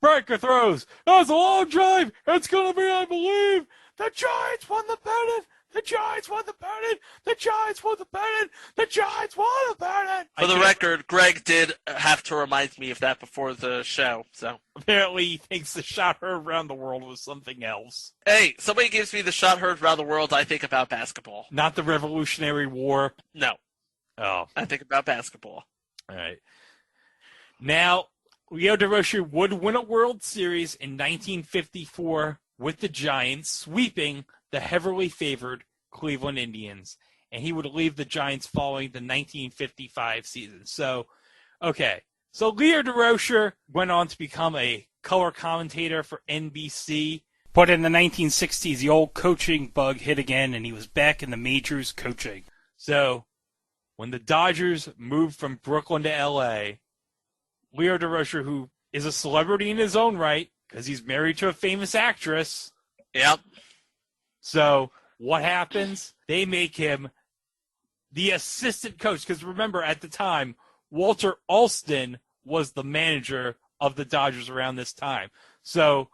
Breaker throws. That's a long drive. It's going to be, I believe. The Giants won the pennant. The Giants won the pennant. The Giants won the pennant. The Giants won the pennant. For the record, Greg did have to remind me of that before the show. So apparently he thinks the shot heard around the world was something else. Hey, somebody gives me the shot heard around the world, I think about basketball. Not the Revolutionary War? No. Oh. I think about basketball. All right. Now, Leo Durocher would win a World Series in 1954 with the Giants, sweeping the heavily favored Cleveland Indians, and he would leave the Giants following the 1955 season. So, okay. So Leo Durocher went on to become a color commentator for NBC, but in the 1960s, the old coaching bug hit again, and he was back in the majors coaching. So, when the Dodgers moved from Brooklyn to L.A., Leo Durocher, who is a celebrity in his own right, because he's married to a famous actress. Yep. So what happens? They make him the assistant coach. Because remember, at the time, Walter Alston was the manager of the Dodgers around this time. So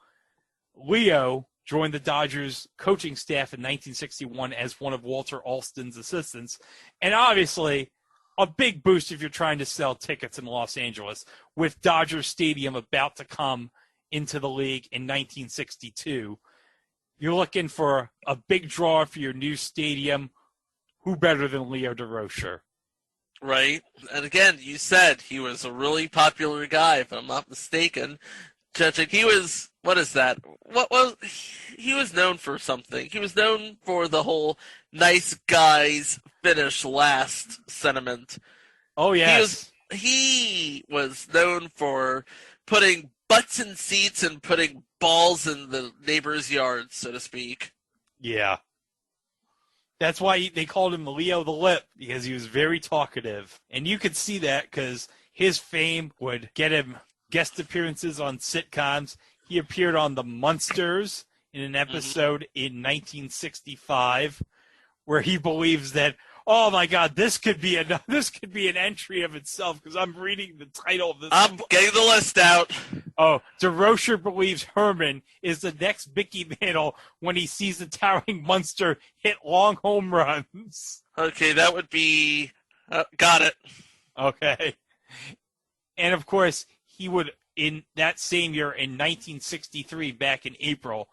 Leo joined the Dodgers coaching staff in 1961 as one of Walter Alston's assistants. And obviously, a big boost if you're trying to sell tickets in Los Angeles, with Dodger Stadium about to come into the league in 1962. You're looking for a big draw for your new stadium. Who better than Leo Durocher? Right. And again, you said he was a really popular guy, if I'm not mistaken. Judging, he was, what is that? He was known for something. He was known for the whole nice guys finish last sentiment. Oh, yes. He was known for putting butts in seats and putting balls in the neighbor's yards, so to speak. Yeah. That's why they called him Leo the Lip, because he was very talkative. And you could see that because his fame would get him guest appearances on sitcoms. He appeared on The Munsters in an episode in 1965 where he believes that, oh my God, this could be an entry of itself, because I'm reading the title of this. I'm getting the list out. Oh, Deroser believes Herman is the next Mickey Mantle when he sees the towering Munster hit long home runs. Okay, that would be... got it. Okay. And of course, he would in that same year, in 1963, back in April,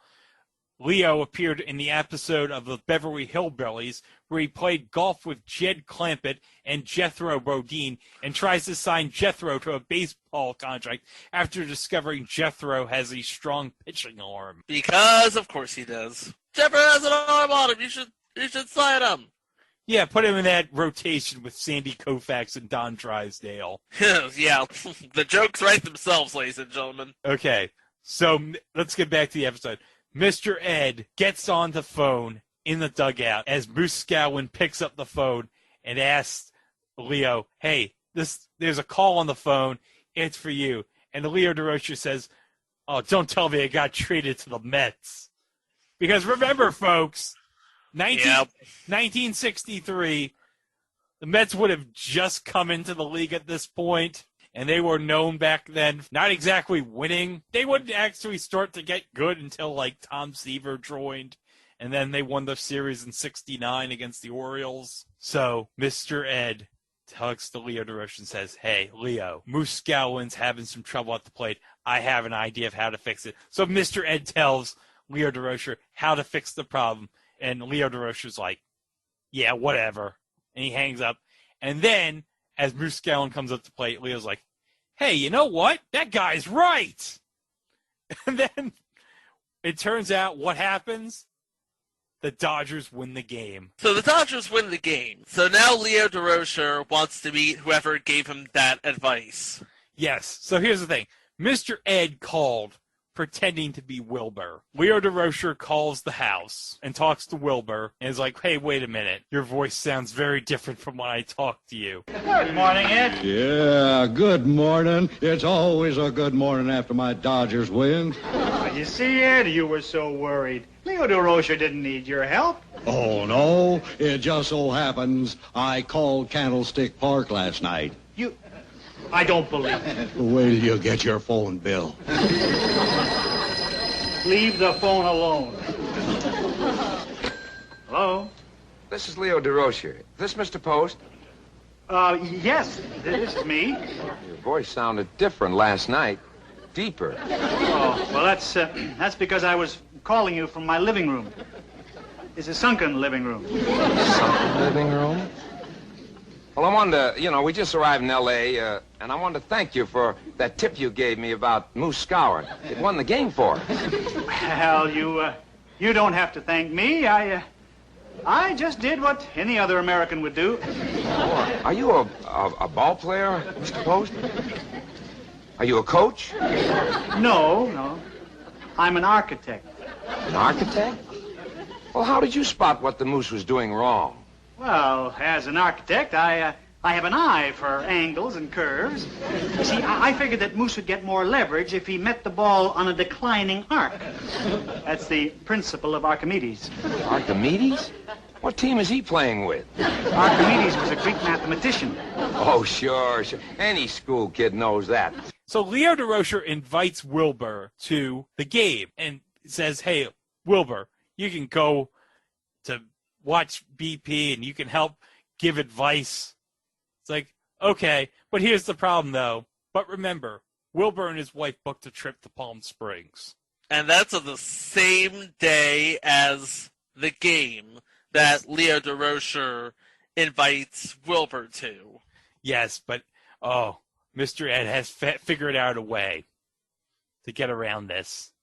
Leo appeared in the episode of the Beverly Hillbillies where he played golf with Jed Clampett and Jethro Bodine and tries to sign Jethro to a baseball contract after discovering Jethro has a strong pitching arm. Because, of course, he does. Jethro has an arm on him. You should sign him. Yeah, put him in that rotation with Sandy Koufax and Don Drysdale. Yeah, the jokes write themselves, ladies and gentlemen. Okay, so let's get back to the episode. Mr. Ed gets on the phone in the dugout as Moose Scowen picks up the phone and asks Leo, hey, there's a call on the phone. It's for you. And Leo Durocher says, oh, don't tell me I got traded to the Mets. Because remember, folks, 1963, the Mets would have just come into the league at this point. And they were known back then, not exactly winning. They wouldn't actually start to get good until, like, Tom Seaver joined. And then they won the series in 69 against the Orioles. So, Mr. Ed talks to Leo Durocher and says, hey, Leo, Moose Scowen's having some trouble at the plate. I have an idea of how to fix it. So, Mr. Ed tells Leo Durocher how to fix the problem. And Leo Durocher's like, yeah, whatever. And he hangs up. And then, as Moose Scowen comes up to plate, Leo's like, hey, you know what? That guy's right. And then it turns out what happens? The Dodgers win the game. So the Dodgers win the game. So now Leo Durocher wants to meet whoever gave him that advice. Yes. So here's the thing. Mr. Ed called pretending to be Wilbur. Leo Durocher calls the house and talks to Wilbur and is like, hey, wait a minute. Your voice sounds very different from when I talk to you. Good morning, Ed. Yeah, good morning. It's always a good morning after my Dodgers win. You see, Ed, you were so worried. Leo Durocher didn't need your help. Oh, no. It just so happens I called Candlestick Park last night. I don't believe it. Wait till you get your phone bill. Leave the phone alone. Hello? This is Leo Durocher. Is this Mr. Post? Yes, this is me. Your voice sounded different last night. Deeper. Oh, well, that's because I was calling you from my living room. It's a sunken living room. Sunken living room? Well, I wanted to, we just arrived in L.A., and I wanted to thank you for that tip you gave me about Moose Scowen. It won the game for us. Well, you don't have to thank me. I just did what any other American would do. Oh, are you a ball player, Mr. Post? Are you a coach? No. I'm an architect. An architect? Well, how did you spot what the Moose was doing wrong? Well, as an architect, I have an eye for angles and curves. You see, I figured that Moose would get more leverage if he met the ball on a declining arc. That's the principle of Archimedes. Archimedes? What team is he playing with? Archimedes was a Greek mathematician. Oh, sure. Any school kid knows that. So Leo Durocher invites Wilbur to the game and says, hey, Wilbur, you can go to watch BP and you can help give advice. It's like, okay, but here's the problem, though. But remember, Wilbur and his wife booked a trip to Palm Springs. And that's on the same day as the game that Leo Durocher invites Wilbur to. Yes, but, Mr. Ed has figured out a way to get around this.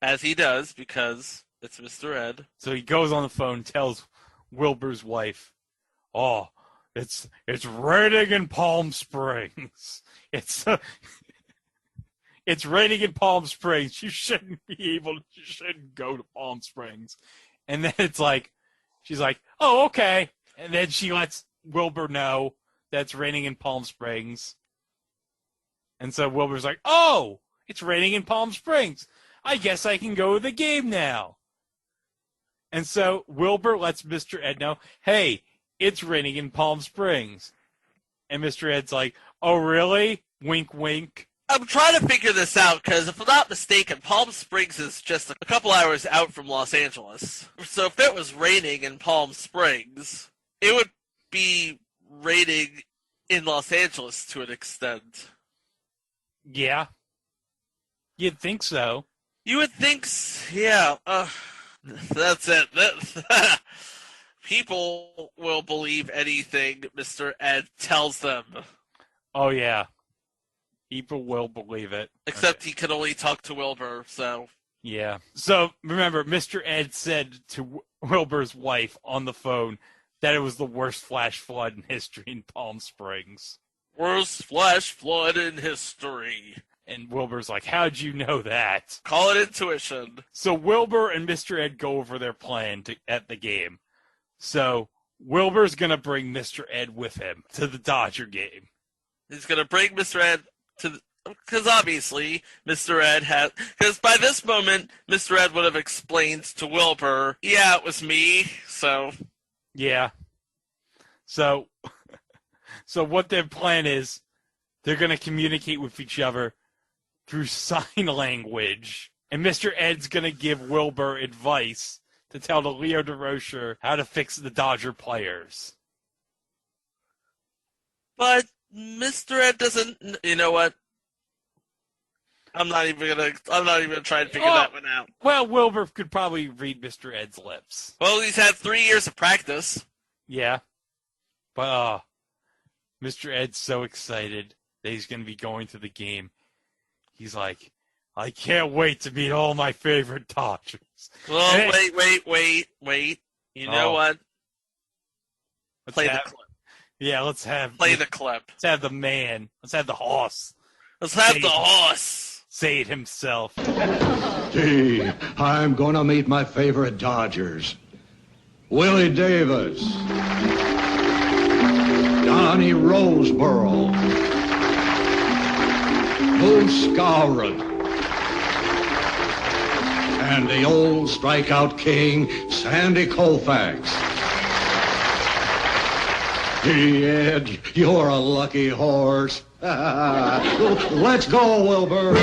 As he does, because it's Mr. Ed. So he goes on the phone, tells Wilbur's wife, it's raining in Palm Springs. It's raining in Palm Springs. You shouldn't go to Palm Springs. And then she's like, oh, okay. And then she lets Wilbur know that's raining in Palm Springs. And so Wilbur's like, oh, it's raining in Palm Springs. I guess I can go to the game now. And so Wilbur lets Mr. Ed know, hey, it's raining in Palm Springs. And Mr. Ed's like, oh, really? Wink, wink. I'm trying to figure this out because if I'm not mistaken, Palm Springs is just a couple hours out from Los Angeles. So if it was raining in Palm Springs, it would be raining in Los Angeles to an extent. Yeah. You'd think so. You would think, yeah. That's it. People will believe anything Mr. Ed tells them. Oh, yeah. People will believe it. Except he can only talk to Wilbur, so... Yeah. So, remember, Mr. Ed said to Wilbur's wife on the phone that it was the worst flash flood in history in Palm Springs. Worst flash flood in history. And Wilbur's like, how'd you know that? Call it intuition. So Wilbur and Mr. Ed go over their plan at the game. So Wilbur's going to bring Mr. Ed with him to the Dodger game. He's going to bring Mr. Ed to... Because obviously, Mr. Ed has... Because by this moment, Mr. Ed would have explained to Wilbur, yeah, it was me, so... Yeah. So what their plan is, they're going to communicate with each other through sign language. And Mr. Ed's going to give Wilbur advice to tell the Leo Durocher how to fix the Dodger players. But Mr. Ed doesn't... You know what? I'm not even gonna try and figure that one out. Well, Wilbur could probably read Mr. Ed's lips. Well, he's had 3 years of practice. Yeah. But, Mr. Ed's so excited that he's going to be going to the game. He's like, I can't wait to meet all my favorite Dodgers. Well, wait. You know what? Play the clip. Yeah, let's have... Play the clip. Let's have the man. Let's have the HAWSE. Let's have the HAWSE. Say it himself. Gee, I'm gonna meet my favorite Dodgers. Willie Davis. Donnie Roseboro. Moose Skowron. And the old strikeout king, Sandy Koufax. Gee, Ed, you're a lucky horse. Let's go, Wilbur.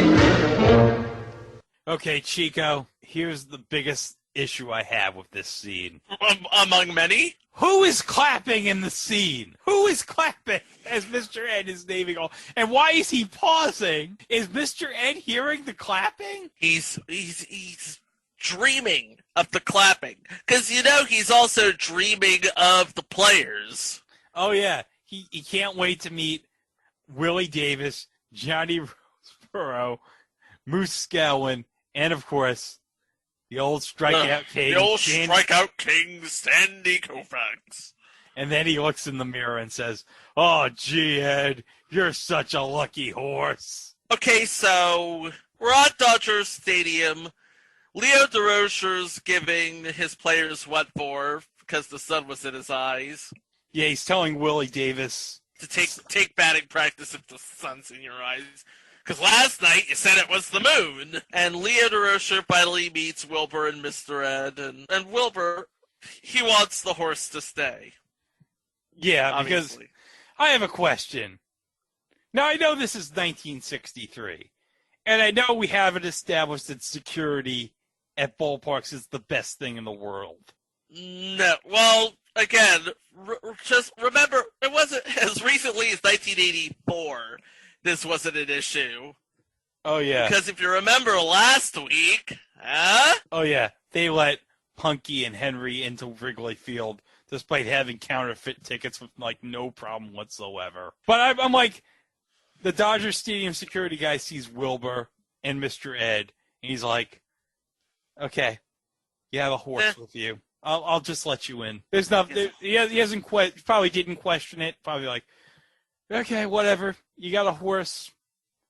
Okay, Chico, here's the biggest issue I have with this scene. Among many? Who is clapping in the scene? Who is clapping as Mr. Ed is naming all? And why is he pausing? Is Mr. Ed hearing the clapping? He's dreaming of the clapping. Because, he's also dreaming of the players. Oh, yeah. He can't wait to meet Willie Davis, Johnny Roseboro, Moose Skowron, and, of course, the old strikeout king. The old strikeout king, Sandy Koufax. And then he looks in the mirror and says, oh, gee, Ed, you're such a lucky horse. Okay, so we're at Dodger Stadium. Leo Durocher's giving his players what for, because the sun was in his eyes. Yeah, he's telling Willie Davis to take batting practice if the sun's in your eyes. Because last night you said it was the moon. And Leo Durocher finally meets Wilbur and Mr. Ed. And Wilbur, he wants the horse to stay. Yeah, obviously. Because I have a question. Now, I know this is 1963. And I know we haven't established that security at ballparks is the best thing in the world. No, well, again, just remember, it wasn't as recently as 1984 this wasn't an issue. Oh, yeah. Because if you remember last week, Oh, yeah, they let Punky and Henry into Wrigley Field despite having counterfeit tickets with, no problem whatsoever. But I'm like, the Dodger Stadium security guy sees Wilbur and Mr. Ed, and he's like, okay, you have a horse with you. I'll just let you in. There's nothing. He hasn't probably didn't question it. Probably like, okay, whatever. You got a horse.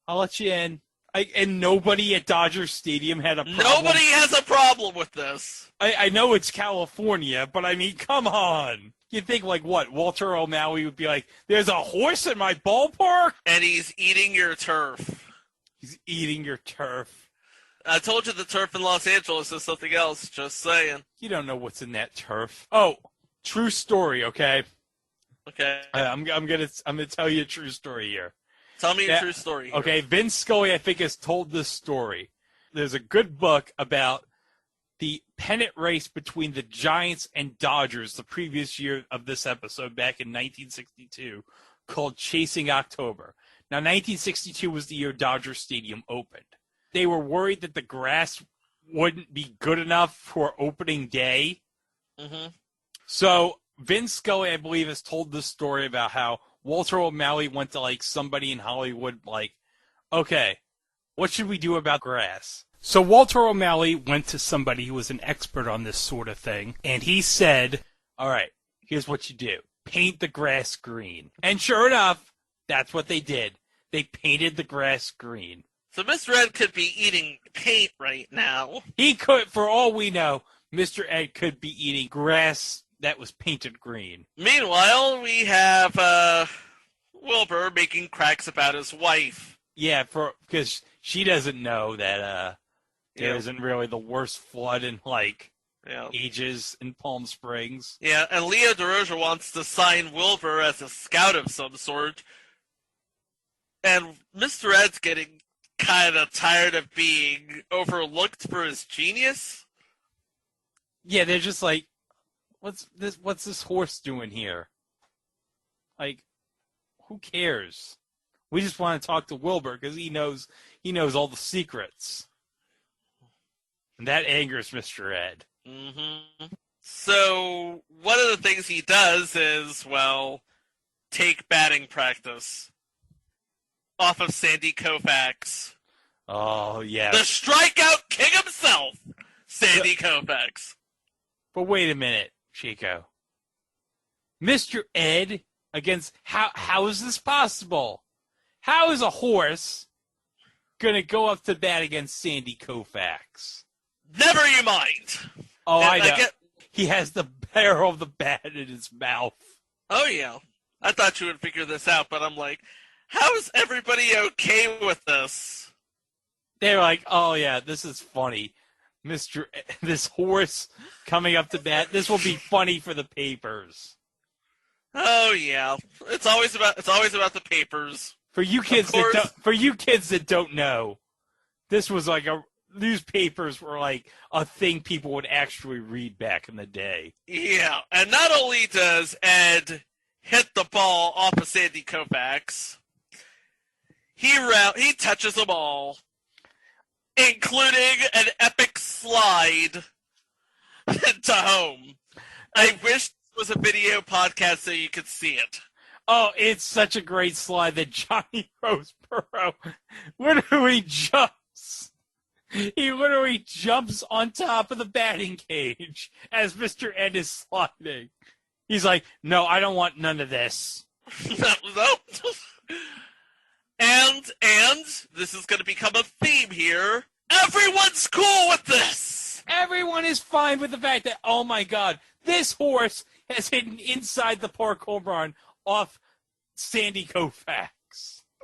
I'll let you in. And nobody at Dodger Stadium had a problem. Nobody has a problem with this. I know it's California, but I mean, come on. You'd think what? Walter O'Malley would be like, there's a horse in my ballpark? And he's eating your turf. He's eating your turf. I told you the turf in Los Angeles is something else. Just saying. You don't know what's in that turf. Oh, true story. Okay. Okay. I'm gonna tell you a true story here. Tell me a true story here. Okay. Vince Scully, I think, has told this story. There's a good book about the pennant race between the Giants and Dodgers the previous year of this episode back in 1962 called Chasing October. Now, 1962 was the year Dodger Stadium opened. They were worried that the grass wouldn't be good enough for opening day. Mm-hmm. So Vince Scully, I believe, has told this story about how Walter O'Malley went to, like, somebody in Hollywood, like, okay, what should we do about grass? So Walter O'Malley went to somebody who was an expert on this sort of thing, and he said, all right, here's what you do. Paint the grass green. And sure enough, that's what they did. They painted the grass green. So Mr. Ed could be eating paint right now. He could, for all we know, Mr. Ed could be eating grass that was painted green. Meanwhile, we have Wilbur making cracks about his wife. Yeah, because she doesn't know that there isn't really the worst flood in, like, ages in Palm Springs. Yeah, and Leo Durocher wants to sign Wilbur as a scout of some sort. And Mr. Ed's getting kind of tired of being overlooked for his genius. Yeah, they're just like, what's this horse doing here? Like, who cares? We just want to talk to Wilbur because he knows all the secrets. And that angers Mr. Ed. Mm-hmm. So one of the things he does is, well, take batting practice off of Sandy Koufax. Oh, yeah. The strikeout king himself, Sandy Koufax. But wait a minute, Chico. Mr. Ed against... How is this possible? How is a horse going to go up to bat against Sandy Koufax? Never you mind. Oh, I know. He has the barrel of the bat in his mouth. Oh, yeah. I thought you would figure this out, but I'm like, how is everybody okay with this? They're like, oh, yeah, this is funny. This horse coming up to bat, this will be funny for the papers. Oh, yeah. It's always about the papers. For you kids that don't know, this was like newspapers were like a thing people would actually read back in the day. Yeah, and not only does Ed hit the ball off of Sandy Koufax, he touches them all, including an epic slide to home. I wish this was a video podcast so you could see it. Oh, it's such a great slide that Johnny Roseborough literally jumps. He literally jumps on top of the batting cage as Mr. Ed is sliding. He's like, no, I don't want none of this. Nope. And this is going to become a theme here. Everyone's cool with this. Everyone is fine with the fact that, oh my God, this horse has hit an inside the park home run off Sandy Koufax.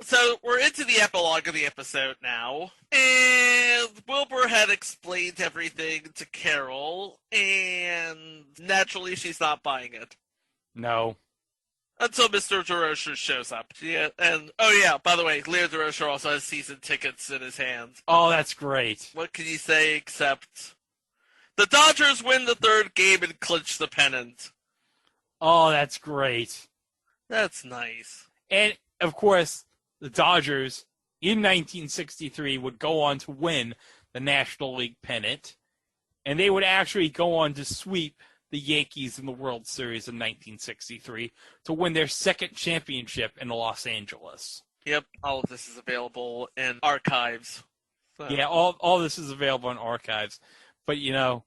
So we're into the epilogue of the episode now, and Wilbur had explained everything to Carol, and naturally she's not buying it. No. Until Mr. Durocher shows up. Yeah, and oh yeah, by the way, Leo Durocher also has season tickets in his hand. Oh, that's great. What can you say except the Dodgers win the third game and clinch the pennant? Oh, that's great. That's nice. And, of course, the Dodgers, in 1963, would go on to win the National League pennant, and they would actually go on to sweep the Yankees in the World Series in 1963 to win their second championship in Los Angeles. Yep, all of this is available in archives. So. Yeah, all this is available in archives. But, you know,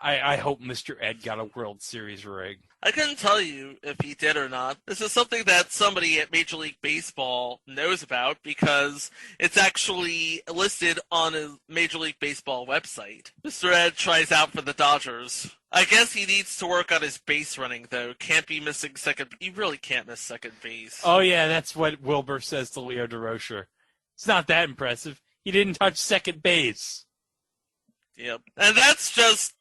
I hope Mr. Ed got a World Series ring. I couldn't tell you if he did or not. This is something that somebody at Major League Baseball knows about because it's actually listed on a Major League Baseball website. Mr. Ed tries out for the Dodgers. I guess he needs to work on his base running, though. Can't be missing second. You really can't miss second base. Oh, yeah, that's what Wilbur says to Leo Durocher. It's not that impressive. He didn't touch second base. Yep. And that's just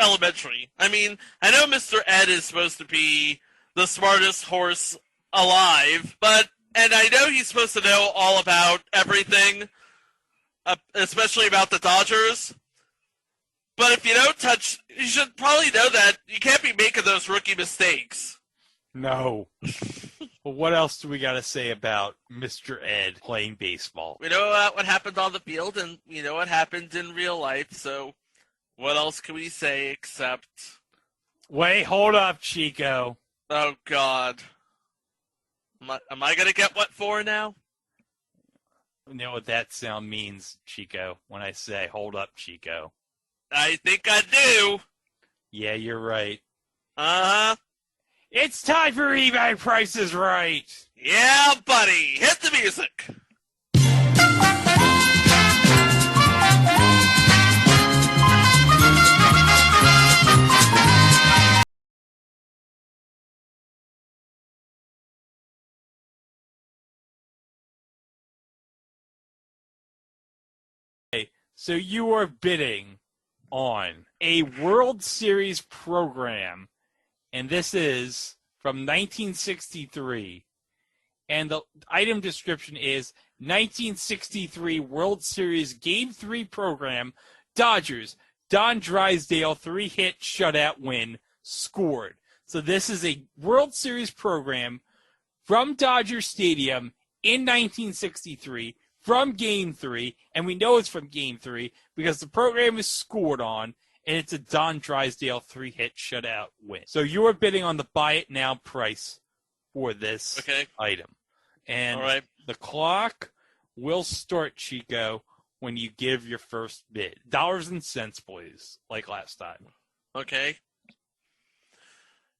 elementary. I mean, I know Mr. Ed is supposed to be the smartest horse alive, and I know he's supposed to know all about everything, especially about the Dodgers. But if you don't touch, you should probably know that you can't be making those rookie mistakes. No. Well, what else do we got to say about Mr. Ed playing baseball? We know what happened on the field, and we know what happened in real life, so what else can we say except... Wait, hold up, Chico. Oh, God. Am I going to get what for now? You know what that sound means, Chico, when I say, hold up, Chico. I think I do. Yeah, you're right. Uh-huh. It's time for eBay Price is Right. Yeah, buddy. Hit the music. So you are bidding on a World Series program, and this is from 1963, and the item description is 1963 World Series Game 3 program, Dodgers, Don Drysdale 3-hit shutout win, scored. So this is a World Series program from Dodger Stadium in 1963, from Game 3, and we know it's from Game 3 because the program is scored on, and it's a Don Drysdale 3-hit shutout win. So you are bidding on the buy it now price for this item. And all right. The clock will start, Chico, when you give your first bid. Dollars and cents, please, like last time. Okay.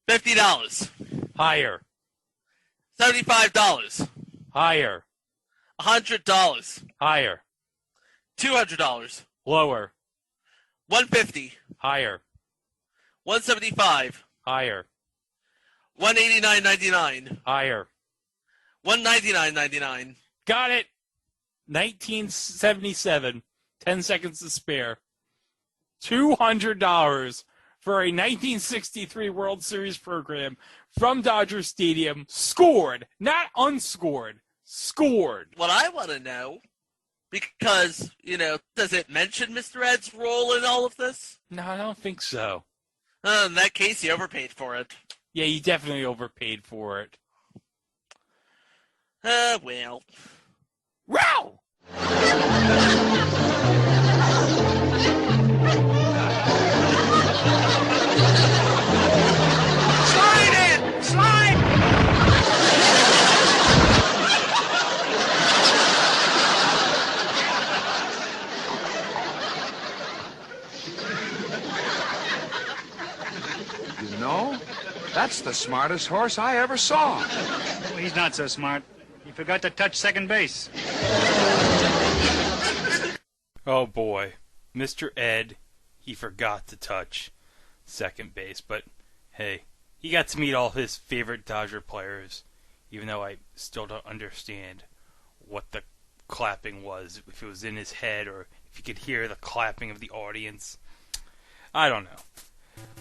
$50. Higher. $75. Higher. $100. Higher. $200. Lower. $150. Higher. $175. Higher. $189.99. Higher. $199.99. Got it. 1977. 10 seconds to spare. $200 for a 1963 World Series program from Dodger Stadium. Scored, not unscored. Scored. What I want to know, because, does it mention Mr. Ed's role in all of this? No, I don't think so. In that case, he overpaid for it. Yeah, you definitely overpaid for it. Well. Row! Slide in! Slide! You know, that's the smartest horse I ever saw. Well, he's not so smart. He forgot to touch second base. Oh boy. Mr. Ed, he forgot to touch second base, but hey, he got to meet all his favorite Dodger players, even though I still don't understand what the clapping was, if it was in his head or if you could hear the clapping of the audience. I don't know.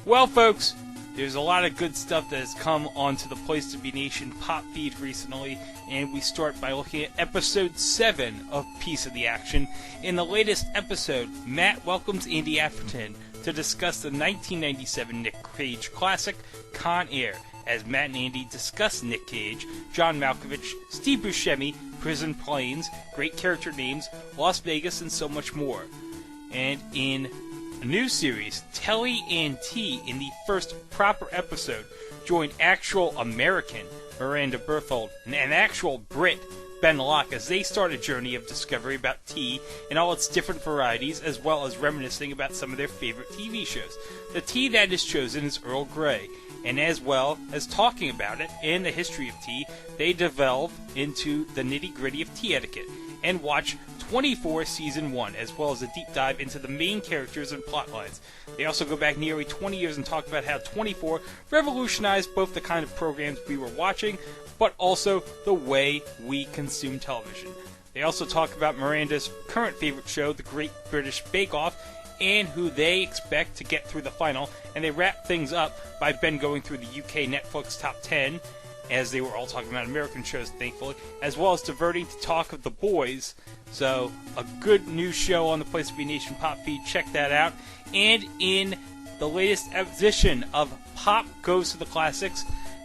Well, folks, there's a lot of good stuff that has come onto the Place to Be Nation pop feed recently, and we start by looking at episode 7 of Piece of the Action. In the latest episode, Matt welcomes Andy Afferton to discuss the 1997 Nick Cage classic, Con Air, as Matt and Andy discuss Nick Cage, John Malkovich, Steve Buscemi, Prison Planes, great character names, Las Vegas, and so much more. And in a new series, Telly and T, in the first proper episode, joined actual American Miranda Berthold and an actual Brit Ben Locke as they start a journey of discovery about tea and all its different varieties, as well as reminiscing about some of their favorite TV shows. The tea that is chosen is Earl Grey, and as well as talking about it and the history of tea, they delve into the nitty-gritty of tea etiquette and watch 24 Season 1, as well as a deep dive into the main characters and plot lines. They also go back nearly 20 years and talk about how 24 revolutionized both the kind of programs we were watching, but also the way we consume television. They also talk about Miranda's current favorite show, The Great British Bake Off, and who they expect to get through the final, and they wrap things up by Ben going through the UK Netflix Top 10, as they were all talking about American shows, thankfully, as well as diverting to talk of The Boys. So, a good new show on the Place to Be Nation pop feed. Check that out. And in the latest edition of Pop Goes to the Classics,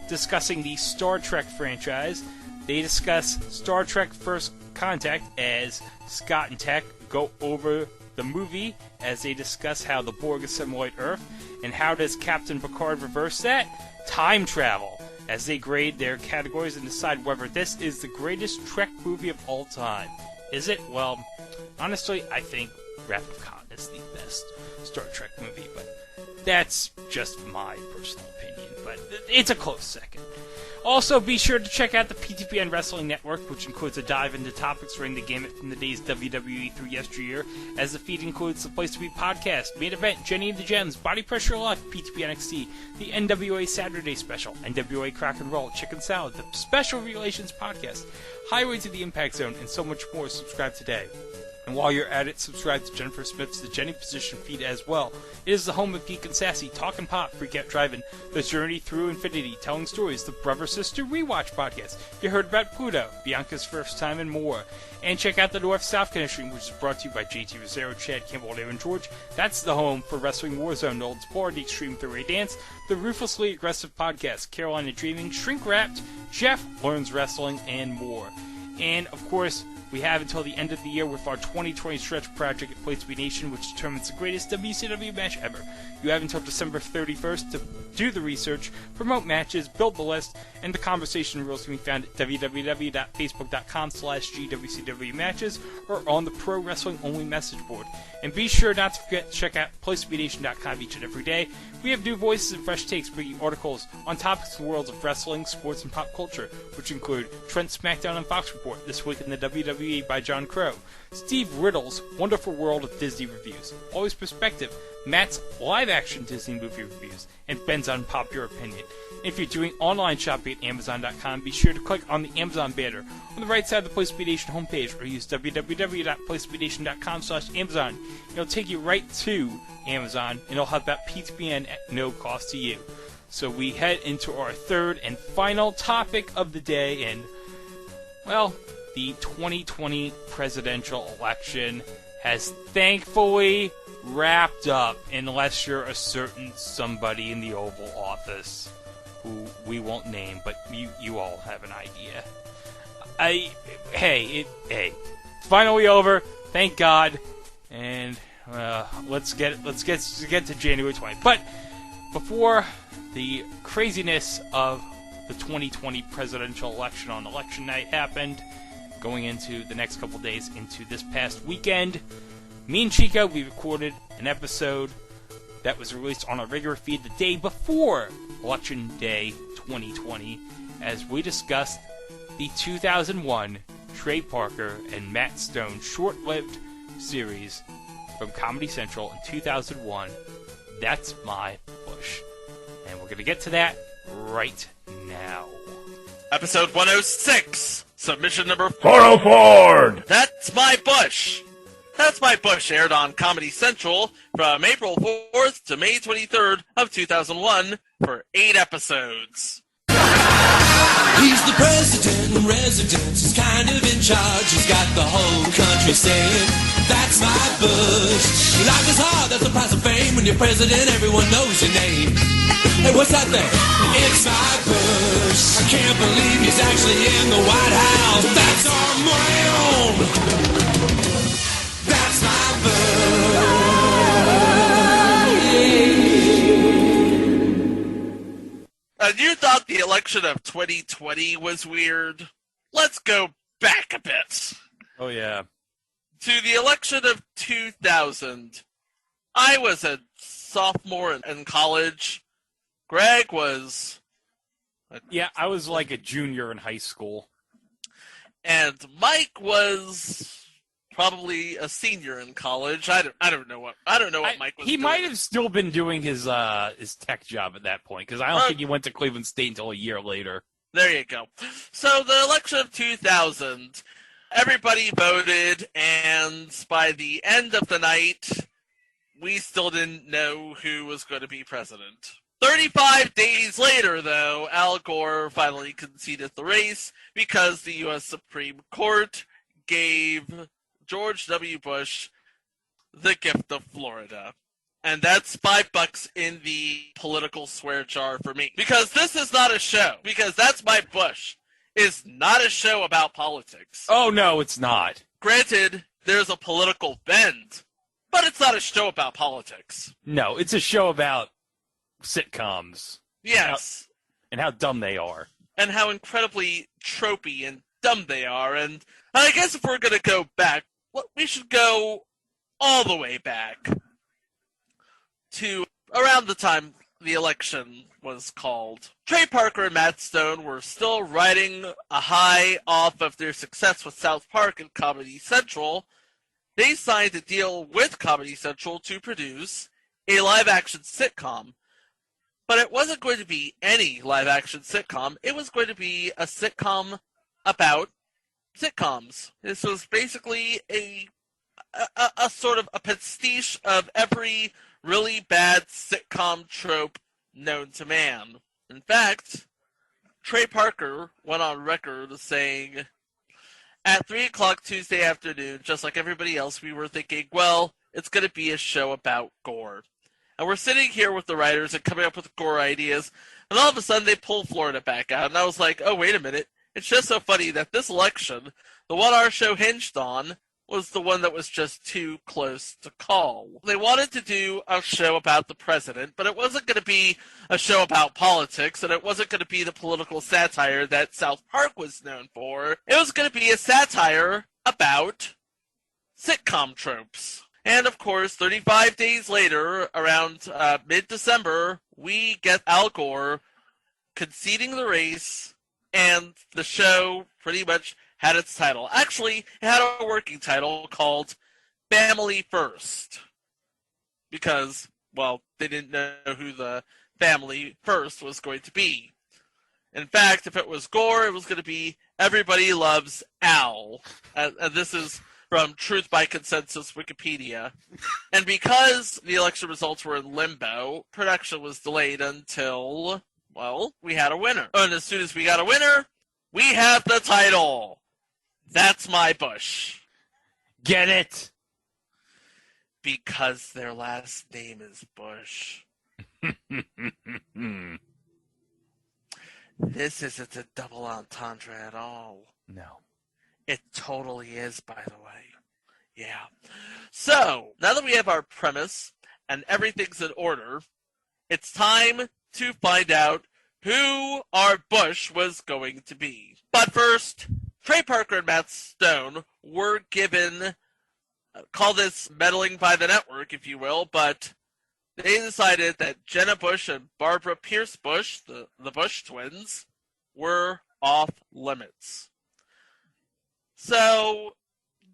discussing the Star Trek franchise. They discuss Star Trek First Contact as Scott and Tech go over the movie as they discuss how the Borg assimilate Earth, and how does Captain Picard reverse that? Time travel, as they grade their categories and decide whether this is the greatest Trek movie of all time. Is it? Well, honestly, I think Wrath of Khan is the best Star Trek movie, but that's just my personal opinion, but it's a close second. Also, be sure to check out the PTPN Wrestling Network, which includes a dive into topics running the gamut from the day's WWE through yesteryear, as the feed includes the Place to Be podcast, Main Event, Jenny and the Gems, Body Pressure Live, PTP NXT, the NWA Saturday Special, NWA Crack and Roll, Chicken Salad, the Special Relations Podcast, Highway to the Impact Zone, and so much more. Subscribe today. And while you're at it, subscribe to Jennifer Smith's The Jenny Position feed as well. It is the home of Geek and Sassy, Talkin' Pop, Freak Out Drivin', The Journey Through Infinity, Telling Stories, the Brother Sister Rewatch Podcast, You Heard About Pluto, Bianca's First Time, and more. And check out the North-South Connection, which is brought to you by JT Rosero, Chad Campbell, and George. That's the home for Wrestling Warzone, Nold's Bar, The Extreme 3-Way Dance, the Ruthlessly Aggressive Podcast, Carolina Dreaming, Shrink Wrapped, Jeff Learns Wrestling, and more. And, of course, we have until the end of the year with our 2020 stretch project at Place to Be Nation, which determines the greatest WCW match ever. You have until December 31st to do the research, promote matches, build the list, and the conversation rules can be found at www.facebook.com/GWCW matches or on the Pro Wrestling Only message board. And be sure not to forget to check out PlaceToBeNation.com each and every day. We have new voices and fresh takes bringing articles on topics in the worlds of wrestling, sports, and pop culture, which include Trent's SmackDown and Fox Report, This Week in the WWE by John Crow, Steve Riddle's Wonderful World of Disney Reviews, Always Perspective, Matt's live-action Disney movie reviews, and Ben's Unpopular Opinion. If you're doing online shopping at Amazon.com, be sure to click on the Amazon banner on the right side of the Place to Be Nation homepage, or use www.placetobenation.com/Amazon. It'll take you right to Amazon, and it'll have that PTPN at no cost to you. So we head into our third and final topic of the day, and, well, the 2020 presidential election has thankfully wrapped up, unless you're a certain somebody in the Oval Office, who we won't name, but you all have an idea. Hey, finally over, thank God, and let's get to January 20th. But before the craziness of the 2020 presidential election on election night happened, going into the next couple days into this past weekend, me and Chico, we recorded an episode that was released on our regular feed the day before Election Day 2020, as we discussed the 2001 Trey Parker and Matt Stone short-lived series from Comedy Central in 2001, That's My Bush. And we're going to get to that right now. Episode 106, submission number 404. That's My Bush. That's My Bush aired on Comedy Central from April 4th to May 23rd of 2001 for 8 episodes. He's the president in residence, he's kind of in charge, he's got the whole country saying, that's my Bush. Life is hard, that's the price of fame. When you're president, everyone knows your name. Hey, what's that thing? It's my Bush. I can't believe he's actually in the White House. That's our man. That's my Bush. And you thought the election of 2020 was weird? Let's go back a bit. Oh, yeah. To the election of 2000. I was a sophomore in college. Greg was... Yeah, I was like a junior in high school. And Mike was probably a senior in college. I don't know what Mike was doing. He might have still been doing his tech job at that point, because I don't think he went to Cleveland State until a year later. There you go. So the election of 2000, everybody voted, and by the end of the night, we still didn't know who was going to be president. 35 days later, though, Al Gore finally conceded the race because the U.S. Supreme Court gave George W. Bush the gift of Florida. And that's $5 in the political swear jar for me. Because this is not a show. Because That's My Bush is not a show about politics. Oh, no, it's not. Granted, there's a political bend, but it's not a show about politics. No, it's a show about sitcoms. Yes. And how dumb they are. And how incredibly tropey and dumb they are. And I guess if we're going to go back, we should go all the way back to around the time the election was called. Trey Parker and Matt Stone were still riding a high off of their success with South Park and Comedy Central. They signed a deal with Comedy Central to produce a live-action sitcom. But it wasn't going to be any live-action sitcom. It was going to be a sitcom about sitcoms. This was basically a sort of a pastiche of every really bad sitcom trope known to man. In fact, Trey Parker went on record saying, at 3 o'clock Tuesday afternoon, just like everybody else, we were thinking, well, it's going to be a show about gore. And we're sitting here with the writers and coming up with gore ideas, and all of a sudden they pull Florida back out. And I was like, oh, wait a minute. It's just so funny that this election, the one our show hinged on, was the one that was just too close to call. They wanted to do a show about the president, but it wasn't going to be a show about politics, and it wasn't going to be the political satire that South Park was known for. It was going to be a satire about sitcom tropes. And of course, 35 days later, around mid-December, we get Al Gore conceding the race, and the show pretty much had its title. Actually, it had a working title called Family First. Because, well, they didn't know who the family first was going to be. In fact, if it was Gore, it was going to be Everybody Loves Al. And this is from Truth by Consensus Wikipedia. And because the election results were in limbo, production was delayed until, well, we had a winner. And as soon as we got a winner, we have the title. That's My Bush. Get it? Because their last name is Bush. This isn't a double entendre at all. No. It totally is, by the way. Yeah. So, now that we have our premise and everything's in order, it's time to find out who our Bush was going to be. But first, Trey Parker and Matt Stone were given, call this meddling by the network, if you will, but they decided that Jenna Bush and Barbara Pierce Bush, the Bush twins, were off limits. So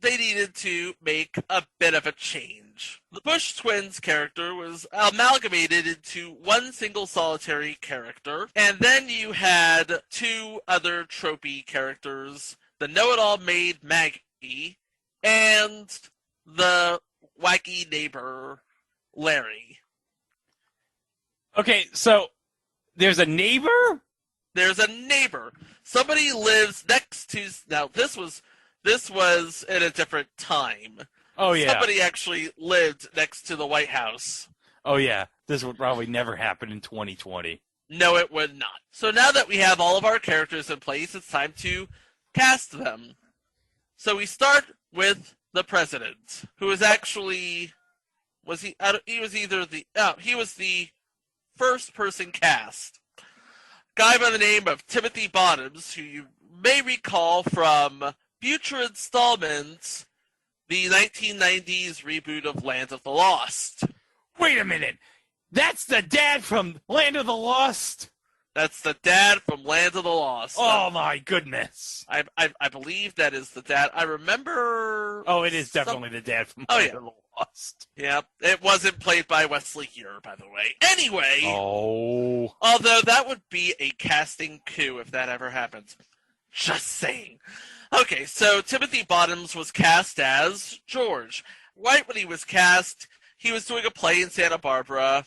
they needed to make a bit of a change. The Bush twins character was amalgamated into one single solitary character, and then you had two other tropey characters, the know-it-all maid Maggie and the wacky neighbor Larry. Okay, so there's a neighbor? There's a neighbor. Somebody lives next to... Now, this was in a different time. Oh, yeah. Somebody actually lived next to the White House. Oh, yeah. This would probably never happen in 2020. No, it would not. So now that we have all of our characters in place, it's time to cast them. So we start with the president, who is actually... He was the first person cast. Guy by the name of Timothy Bottoms, who you may recall from future installments, the 1990s reboot of Land of the Lost. Wait a minute! That's the dad from Land of the Lost? That's the dad from Land of the Lost. Oh my goodness. I believe that is the dad. I remember... Oh, it is definitely the dad from Land of the Lost. Yeah, it wasn't played by Wesley here, by the way. Anyway... Oh. Although that would be a casting coup if that ever happens. Just saying. Okay, so Timothy Bottoms was cast as George. Right when he was cast, he was doing a play in Santa Barbara,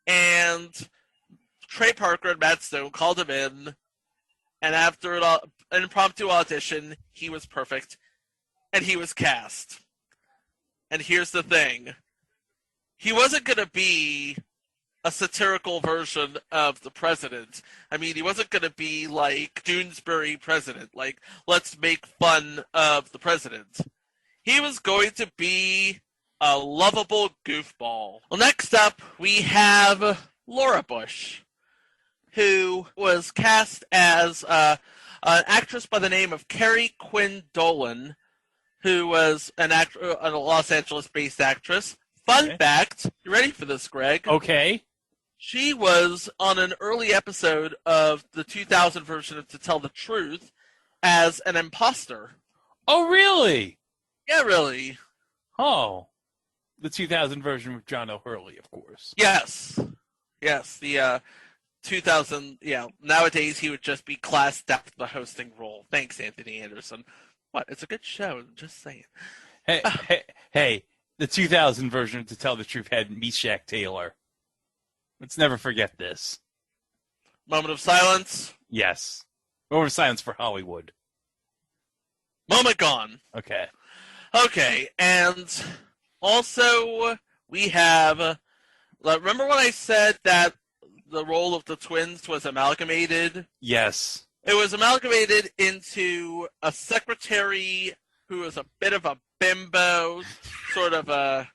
and Trey Parker and Matt Stone called him in, and after an impromptu audition, he was perfect, and he was cast. And here's the thing. he wasn't going to be a satirical version of the president. I mean, he wasn't going to be like Doonesbury president, like, let's make fun of the president. He was going to be a lovable goofball. Well, next up, we have Laura Bush, who was cast as an actress by the name of Carrie Quinn Dolan, who was a Los Angeles-based actress. Fun fact, you ready for this, Greg? Okay. She was on an early episode of the 2000 version of To Tell the Truth as an imposter. Oh, really? Yeah, really. Oh. The 2000 version with John O'Hurley, of course. Yes. Yes, the 2000, nowadays he would just be classed after the hosting role. Thanks, Anthony Anderson. What? It's a good show, I'm just saying. Hey, the 2000 version of To Tell the Truth had Meshach Taylor. Let's never forget this. Moment of silence. Yes. Moment of silence for Hollywood. Moment gone. Okay. Okay, and also we have... remember when I said that the role of the twins was amalgamated? Yes. It was amalgamated into a secretary who was a bit of a bimbo, sort of a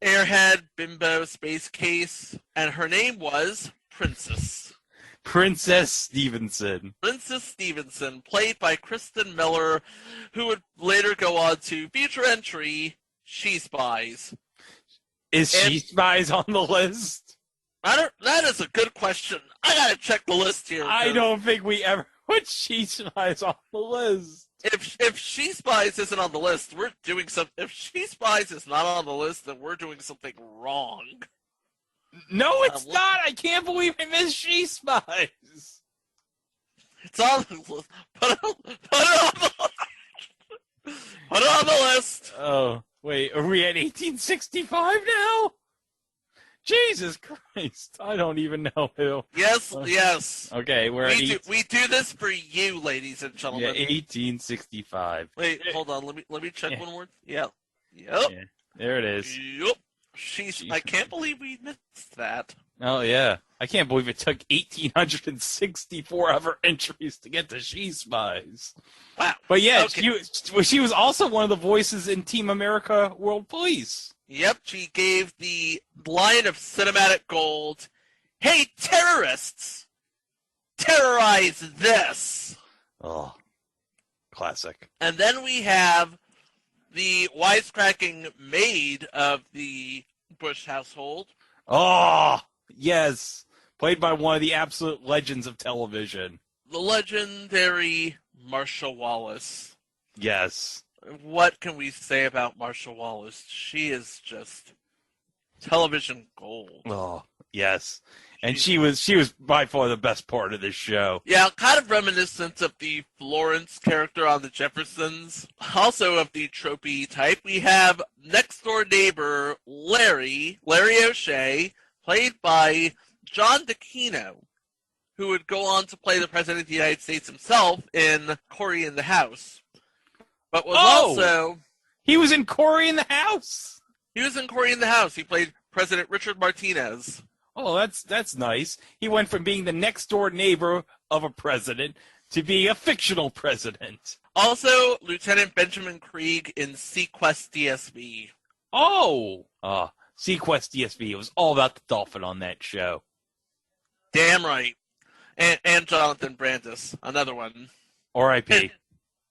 airhead bimbo space case, and her name was Princess Stevenson. Princess Stevenson, played by Kristen Miller, who would later go on to feature entry She Spies. Is She Spies on the list? That is a good question. I gotta check the list here. I don't think we ever put She Spies on the list. If She Spies isn't on the list, we're doing something. If She Spies is not on the list, then we're doing something wrong. No, it's not. I can't believe I missed She Spies. It's on the list. Put it on the list. Oh, wait. Are we at 1865 now? Jesus Christ. I don't even know who. Yes, yes. Okay, we do this for you, ladies and gentlemen. Yeah, 1865. Wait, hold on. Let me check one more. Yeah. Yep. Yeah, there it is. Yep. I can't believe we missed that. Oh, yeah. I can't believe it took 1,864 other entries to get to She Spies. Wow. But yeah, okay. she was also one of the voices in Team America World Police. Yep, she gave the line of cinematic gold, "Hey, terrorists! Terrorize this!" Oh, classic. And then we have the wisecracking maid of the Bush household. Oh, yes. Played by one of the absolute legends of television. The legendary Marsha Wallace. Yes. What can we say about Marsha Wallace? She is just television gold. Oh, yes. And she was by far the best part of this show. Yeah, kind of reminiscent of the Florence character on the Jeffersons. Also of the tropey type, we have next door neighbor Larry O'Shea, played by John DeCino, who would go on to play the President of the United States himself in Cory in the House. But was also... He was in Cory in the House? He was in Cory in the House. He played President Richard Martinez. Oh, that's nice. He went from being the next-door neighbor of a president to being a fictional president. Also, Lieutenant Benjamin Krieg in Sequest DSV. Oh! Sequest DSV. It was all about the dolphin on that show. Damn right. And Jonathan Brandis, another one. R.I.P.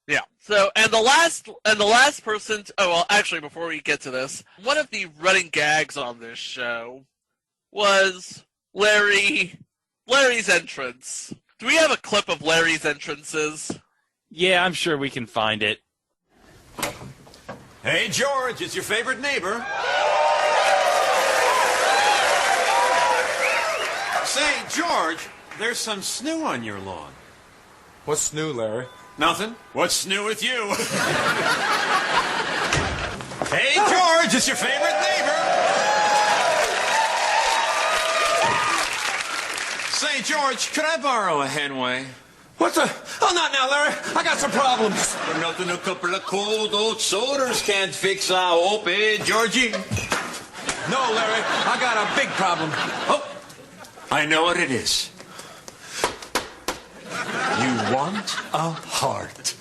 Yeah. So, and the last person. Actually, before we get to this, one of the running gags on this show was Larry's entrance. Do we have a clip of Larry's entrances? Yeah, I'm sure we can find it. Hey, George, it's your favorite neighbor. Say, George, there's some snoo on your lawn. What's new, Larry? Nothing. What's new with you? Hey, George, it's your favorite neighbor. Say, George, could I borrow a Henway? What the? Oh, not now, Larry. I got some problems. Nothing a couple of cold old sodas can't fix, I hope, eh, Georgie? No, Larry, I got a big problem. Oh, I know what it is. You want a heart.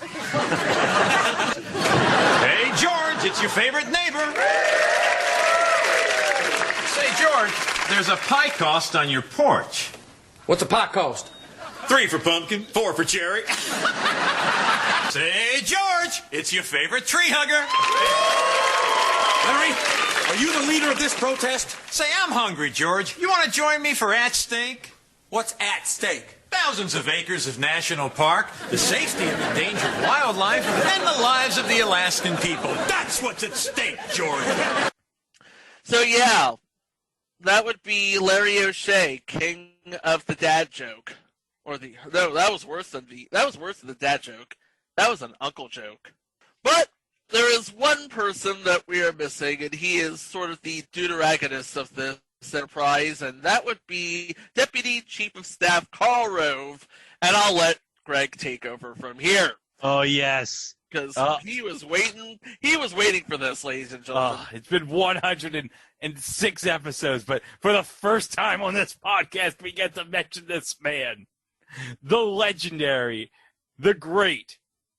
Hey, George, it's your favorite neighbor. Say, George, there's a pie cost on your porch. What's a pie cost? 3 for pumpkin, 4 for cherry. Say, George, it's your favorite tree hugger. Larry, are you the leader of this protest? Say, I'm hungry, George. You want to join me for at stake? What's at stake? Thousands of acres of national park, the safety of endangered wildlife, and the lives of the Alaskan people. That's what's at stake, George. So yeah, that would be Larry O'Shea, king of the dad joke, that was worse than the dad joke. That was an uncle joke. But there is one person that we are missing, and he is sort of the deuteragonist of this enterprise, and that would be Deputy Chief of Staff Karl Rove, and I'll let Greg take over from here. Oh, yes. Because he was waiting for this, ladies and gentlemen. It's been 106 episodes, but for the first time on this podcast, we get to mention this man. The legendary, the great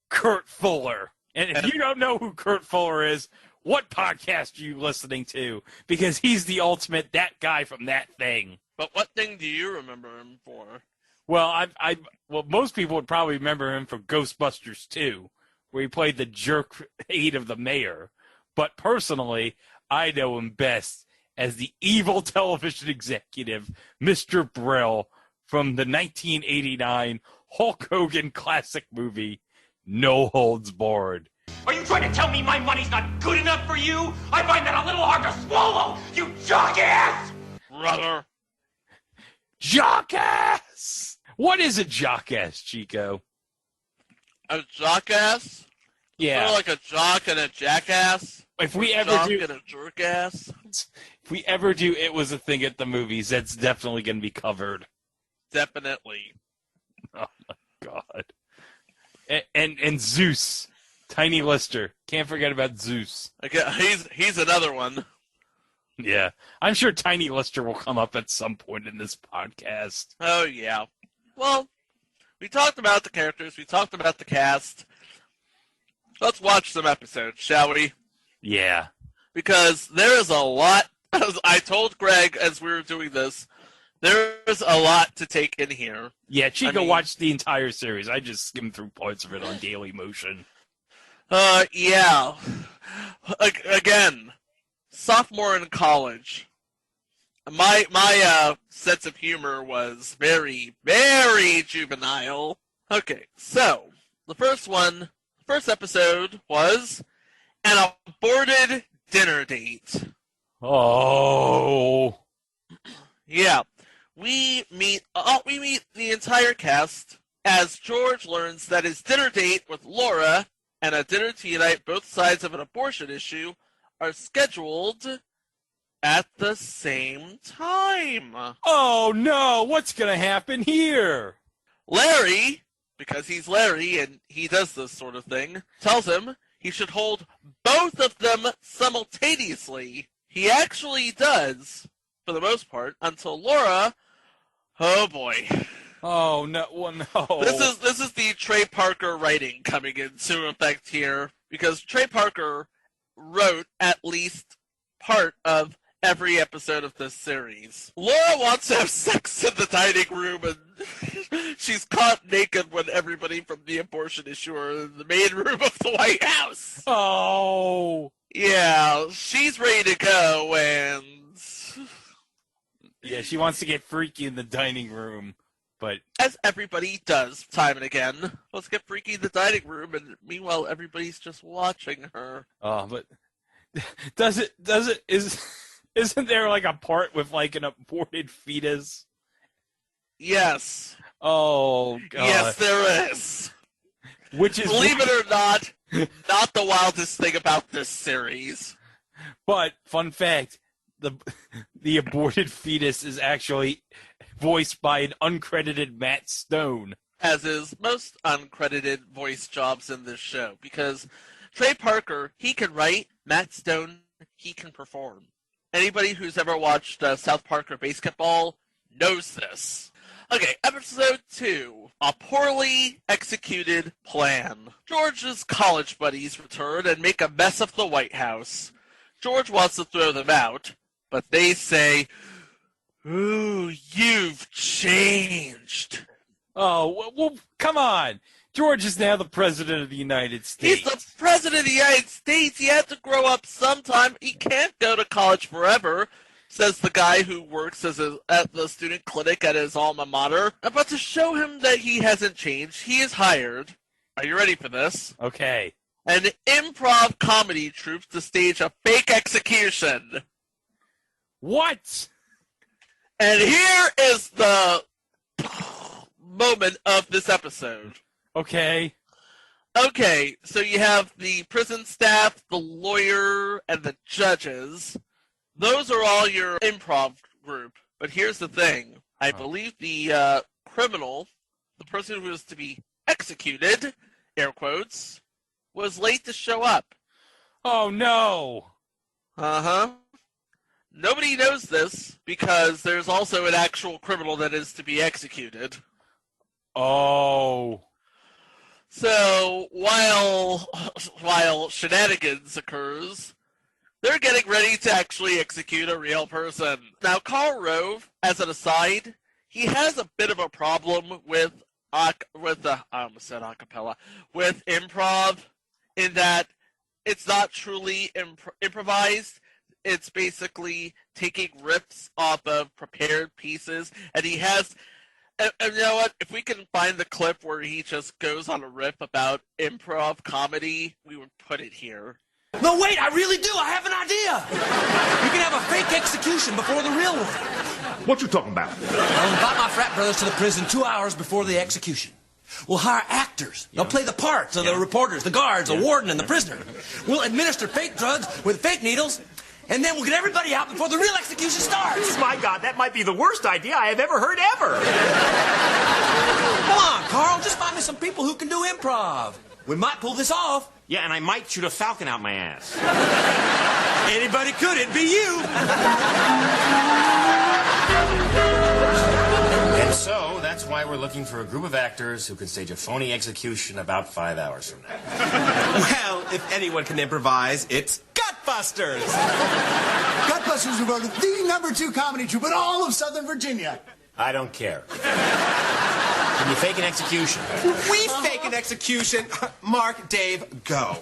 Kurt Fuller. And if you don't know who Kurt Fuller is, what podcast are you listening to? Because he's the ultimate that guy from that thing. But what thing do you remember him for? Well, most people would probably remember him from Ghostbusters 2, where he played the jerk aide of the mayor. But personally, I know him best as the evil television executive, Mr. Brill, from the 1989 Hulk Hogan classic movie, No Holds Barred. Are you trying to tell me my money's not good enough for you? I find that a little hard to swallow, you jockass! Brother. Jockass! What is a jockass, Chico? A jockass? Yeah. Sort of like a jock and a jackass? If we a ever jock do... and a jerkass? If we ever do It Was a Thing at the Movies, that's definitely going to be covered. Definitely. Oh, my God. And Zeus. Tiny Lister. Can't forget about Zeus. Okay, he's another one. Yeah. I'm sure Tiny Lister will come up at some point in this podcast. Oh, yeah. Well, we talked about the characters. We talked about the cast. Let's watch some episodes, shall we? Yeah. Because there is a lot. As I told Greg as we were doing this, there's a lot to take in here. Yeah, Chico watched the entire series. I just skimmed through parts of it on Daily Motion. Yeah. Again, sophomore in college. My sense of humor was very, very juvenile. Okay, so the first episode was an aborted dinner date. Oh. Yeah. We meet the entire cast as George learns that his dinner date with Laura and a dinner to unite both sides of an abortion issue are scheduled at the same time. Oh, no. What's going to happen here? Larry, because he's Larry and he does this sort of thing, tells him he should hold both of them simultaneously. He actually does, for the most part, until Laura... Oh, boy. Oh, no. Well, no. This is the Trey Parker writing coming into effect here, because Trey Parker wrote at least part of every episode of this series. Laura wants to have sex in the dining room, and she's caught naked when everybody from the abortion issue are in the main room of the White House. Oh. Yeah, she's ready to go, and... Yeah, she wants to get freaky in the dining room, but... As everybody does, time and again. Let's get freaky in the dining room, and meanwhile, everybody's just watching her. Oh, but... Isn't there, like, a part with, like, an aborted fetus? Yes. Oh, God. Yes, there is. Which is... Believe it or not, not the wildest thing about this series. But, fun fact, the aborted fetus is actually voiced by an uncredited Matt Stone. As is most uncredited voice jobs in this show. Because Trey Parker, he can write. Matt Stone, he can perform. Anybody who's ever watched South Park or Basketball knows this. Okay, episode 2. A poorly executed plan. George's college buddies return and make a mess of the White House. George wants to throw them out, but they say, "Ooh, you've changed." Oh, well, come on. George is now the President of the United States. He's the President of the United States. He had to grow up sometime. He can't go to college forever, says the guy who works at the student clinic at his alma mater. But to show him that he hasn't changed, he is hired. Are you ready for this? Okay. An improv comedy troupe to stage a fake execution. What? And here is the moment of this episode. Okay. Okay, so you have the prison staff, the lawyer, and the judges. Those are all your improv group. But here's the thing. I believe the criminal, the person who was to be executed, air quotes, was late to show up. Oh, no. Uh-huh. Nobody knows this because there's also an actual criminal that is to be executed. Oh. So while shenanigans occurs, they're getting ready to actually execute a real person. Now, Karl Rove, as an aside, he has a bit of a problem with I almost said acapella, with improv, in that it's not truly improvised. It's basically taking riffs off of prepared pieces, and he has. And you know what? If we can find the clip where he just goes on a riff about improv comedy, we would put it here. No, wait, I really do. I have an idea. We can have a fake execution before the real one. What you talking about? I'll invite my frat brothers to the prison 2 hours before the execution. We'll hire actors. They'll play the parts of the reporters, the guards, the warden, and the prisoner. We'll administer fake drugs with fake needles, and then we'll get everybody out before the real execution starts. My God, that might be the worst idea I have ever heard ever. Come on, Carl, just find me some people who can do improv. We might pull this off. Yeah, and I might shoot a falcon out my ass. Anybody could, it'd be you. And so, that's why we're looking for a group of actors who can stage a phony execution about 5 hours from now. Well, if anyone can improvise, it's Gutbusters. Gutbusters were voted the #2 comedy troupe in all of Southern Virginia. I don't care. Can you fake an execution? We fake an execution. Mark, Dave, go.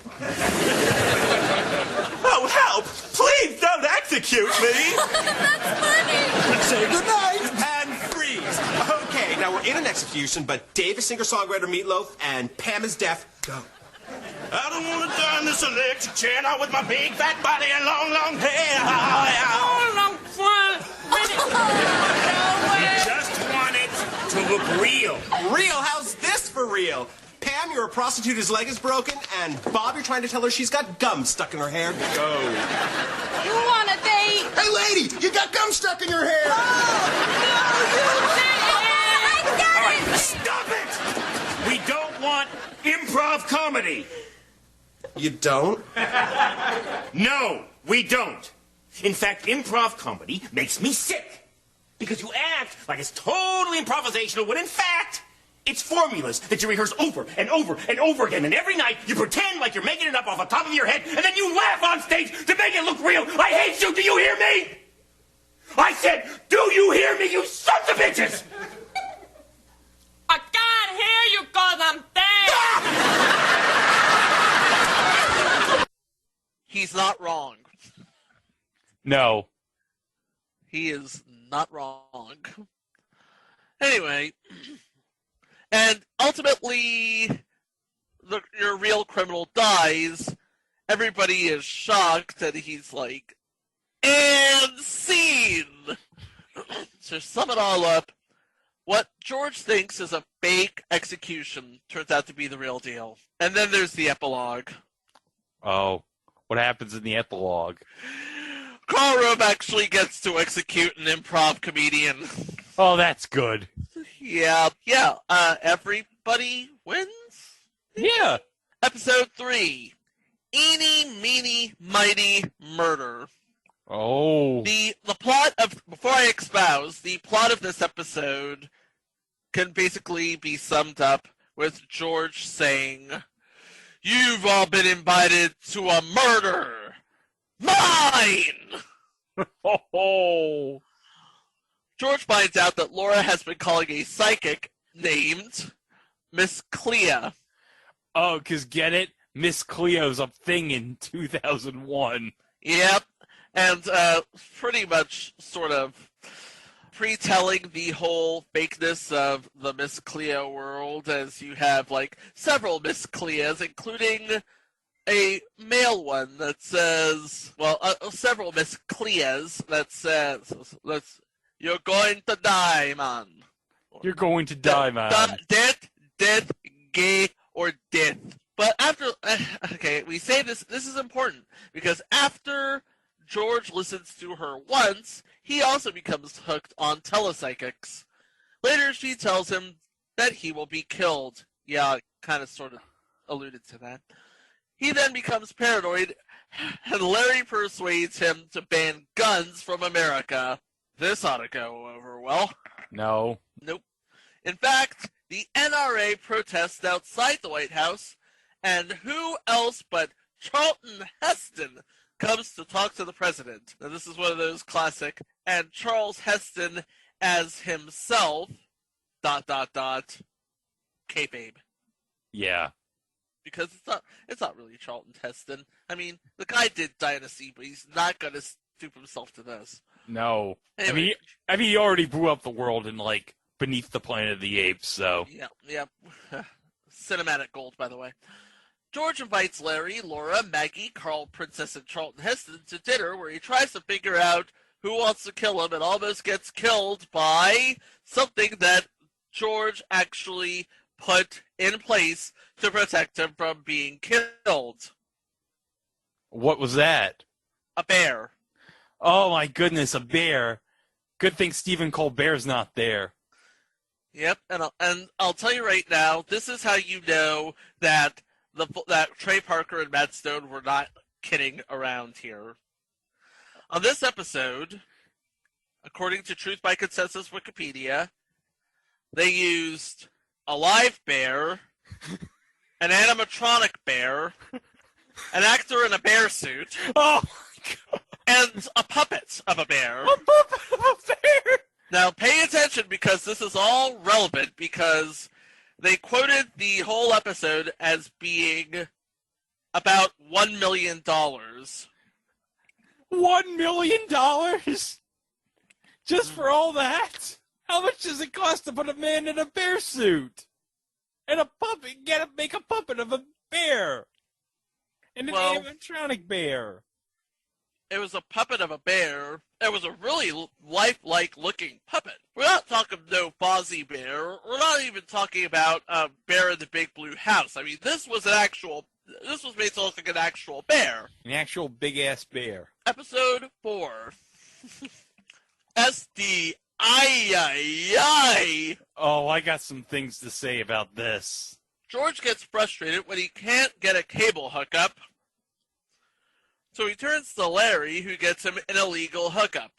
Oh, help! Please don't execute me! That's funny. Say goodnight and freeze. Okay, now we're in an execution, but Dave is singer-songwriter Meatloaf and Pam is deaf. Go. I don't want to die in this electric chair, not with my big fat body and long, long hair. You just want it to look real. Real? How's this for real? Pam, your prostitute's leg is broken, and Bob, you're trying to tell her she's got gum stuck in her hair. Go. You want a date? Hey, lady, you got gum stuck in your hair. Oh, no, you didn't. I got it. Stop it! We don't want improv comedy. You don't? No, we don't. In fact, improv comedy makes me sick. Because you act like it's totally improvisational when in fact, it's formulas that you rehearse over and over and over again. And every night you pretend like you're making it up off the top of your head and then you laugh on stage to make it look real. I hate you. Do you hear me? I said, do you hear me, you sons of bitches? I can't hear you because I'm dead. He's not wrong. No. He is not wrong. Anyway, and ultimately, your real criminal dies. Everybody is shocked, and he's like, and scene! To sum it all up, what George thinks is a fake execution turns out to be the real deal. And then there's the epilogue. Oh, what happens in the epilogue? Karl Rove actually gets to execute an improv comedian. Oh, that's good. Yeah. Everybody wins? Yeah. Episode 3. Eeny, meeny, mighty, murder. The plot of, before I espouse, the plot of this episode can basically be summed up with George saying, "You've all been invited to a murder! Mine!" George finds out that Laura has been calling a psychic named Miss Clea. Oh, because get it? Miss Cleo's a thing in 2001. Yep. And pretty much sort of pre-telling the whole fakeness of the Miss Cleo world, as you have, like, several Miss Cleas, including a male one that says, well, several Miss Cleas that says, "You're going to die, man. You're going to die, man. Death, gay, or death." But after, okay, we say this is important, because after George listens to her once, he also becomes hooked on telepsychics. Later, she tells him that he will be killed. Yeah, kind of sort of alluded to that. He then becomes paranoid, and Larry persuades him to ban guns from America. This ought to go over well. No. Nope. In fact, the NRA protests outside the White House, and who else but Charlton Heston comes to talk to the president. Now, this is one of those classic, and Charles Heston as himself, ... kayfabe. Yeah. Because it's not really Charlton Heston. I mean, the guy did Dynasty, but he's not going to stoop himself to this. No. Anyway. I mean, he already blew up the world in, like, Beneath the Planet of the Apes, so... Yeah. Cinematic gold, by the way. George invites Larry, Laura, Maggie, Carl, Princess, and Charlton Heston to dinner, where he tries to figure out who wants to kill him and almost gets killed by something that George actually put in place to protect him from being killed. What was that? A bear. Oh my goodness, a bear. Good thing Stephen Colbert's not there. Yep, and I'll tell you right now, this is how you know that that Trey Parker and Matt Stone were not kidding around here. On this episode, according to Truth by Consensus Wikipedia, they used a live bear, an animatronic bear, an actor in a bear suit, and a puppet of a bear. A puppet of a bear! Now, pay attention, because this is all relevant, because they quoted the whole episode as being about $1 million. $1 million? Just for all that? How much does it cost to put a man in a bear suit? And a puppet, make a puppet of a bear. And an animatronic bear. It was a puppet of a bear. It was a really lifelike looking puppet. We're not talking no Fozzie Bear. We're not even talking about Bear in the Big Blue House. I mean, this was made to look like an actual bear. An actual big-ass bear. Episode 4. SD. Oh, I got some things to say about this. George gets frustrated when he can't get a cable hookup. So he turns to Larry, who gets him an illegal hookup.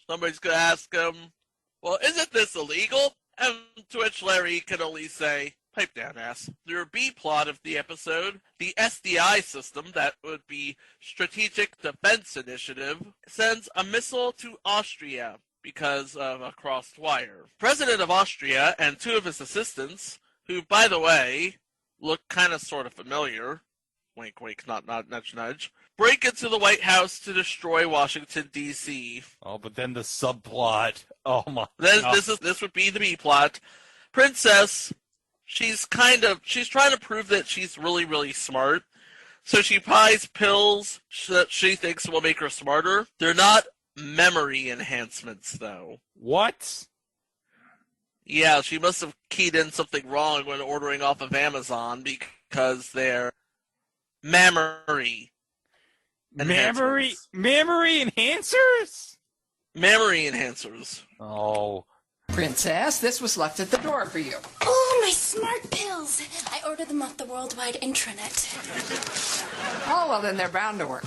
Somebody's going to ask him, well, isn't this illegal? And to which Larry can only say, pipe down, ass. Their B-plot of the episode, the SDI system, that would be Strategic Defense Initiative, sends a missile to Austria because of a crossed wire. President of Austria and two of his assistants, who, by the way, look kind of sort of familiar, wink, wink, not nudge, nudge, break into the White House to destroy Washington, D.C. Oh, but then the subplot. Oh, my God. This would be the B-plot. Princess, she's trying to prove that she's really, really smart. So she buys pills that she thinks will make her smarter. They're not memory enhancements, though. What? Yeah, she must have keyed in something wrong when ordering off of Amazon, because they're memory enhancers. Memory enhancers? Memory enhancers. Oh. Princess, this was left at the door for you. Oh, my smart pills. I ordered them off the worldwide intranet. Oh, well, then they're bound to work.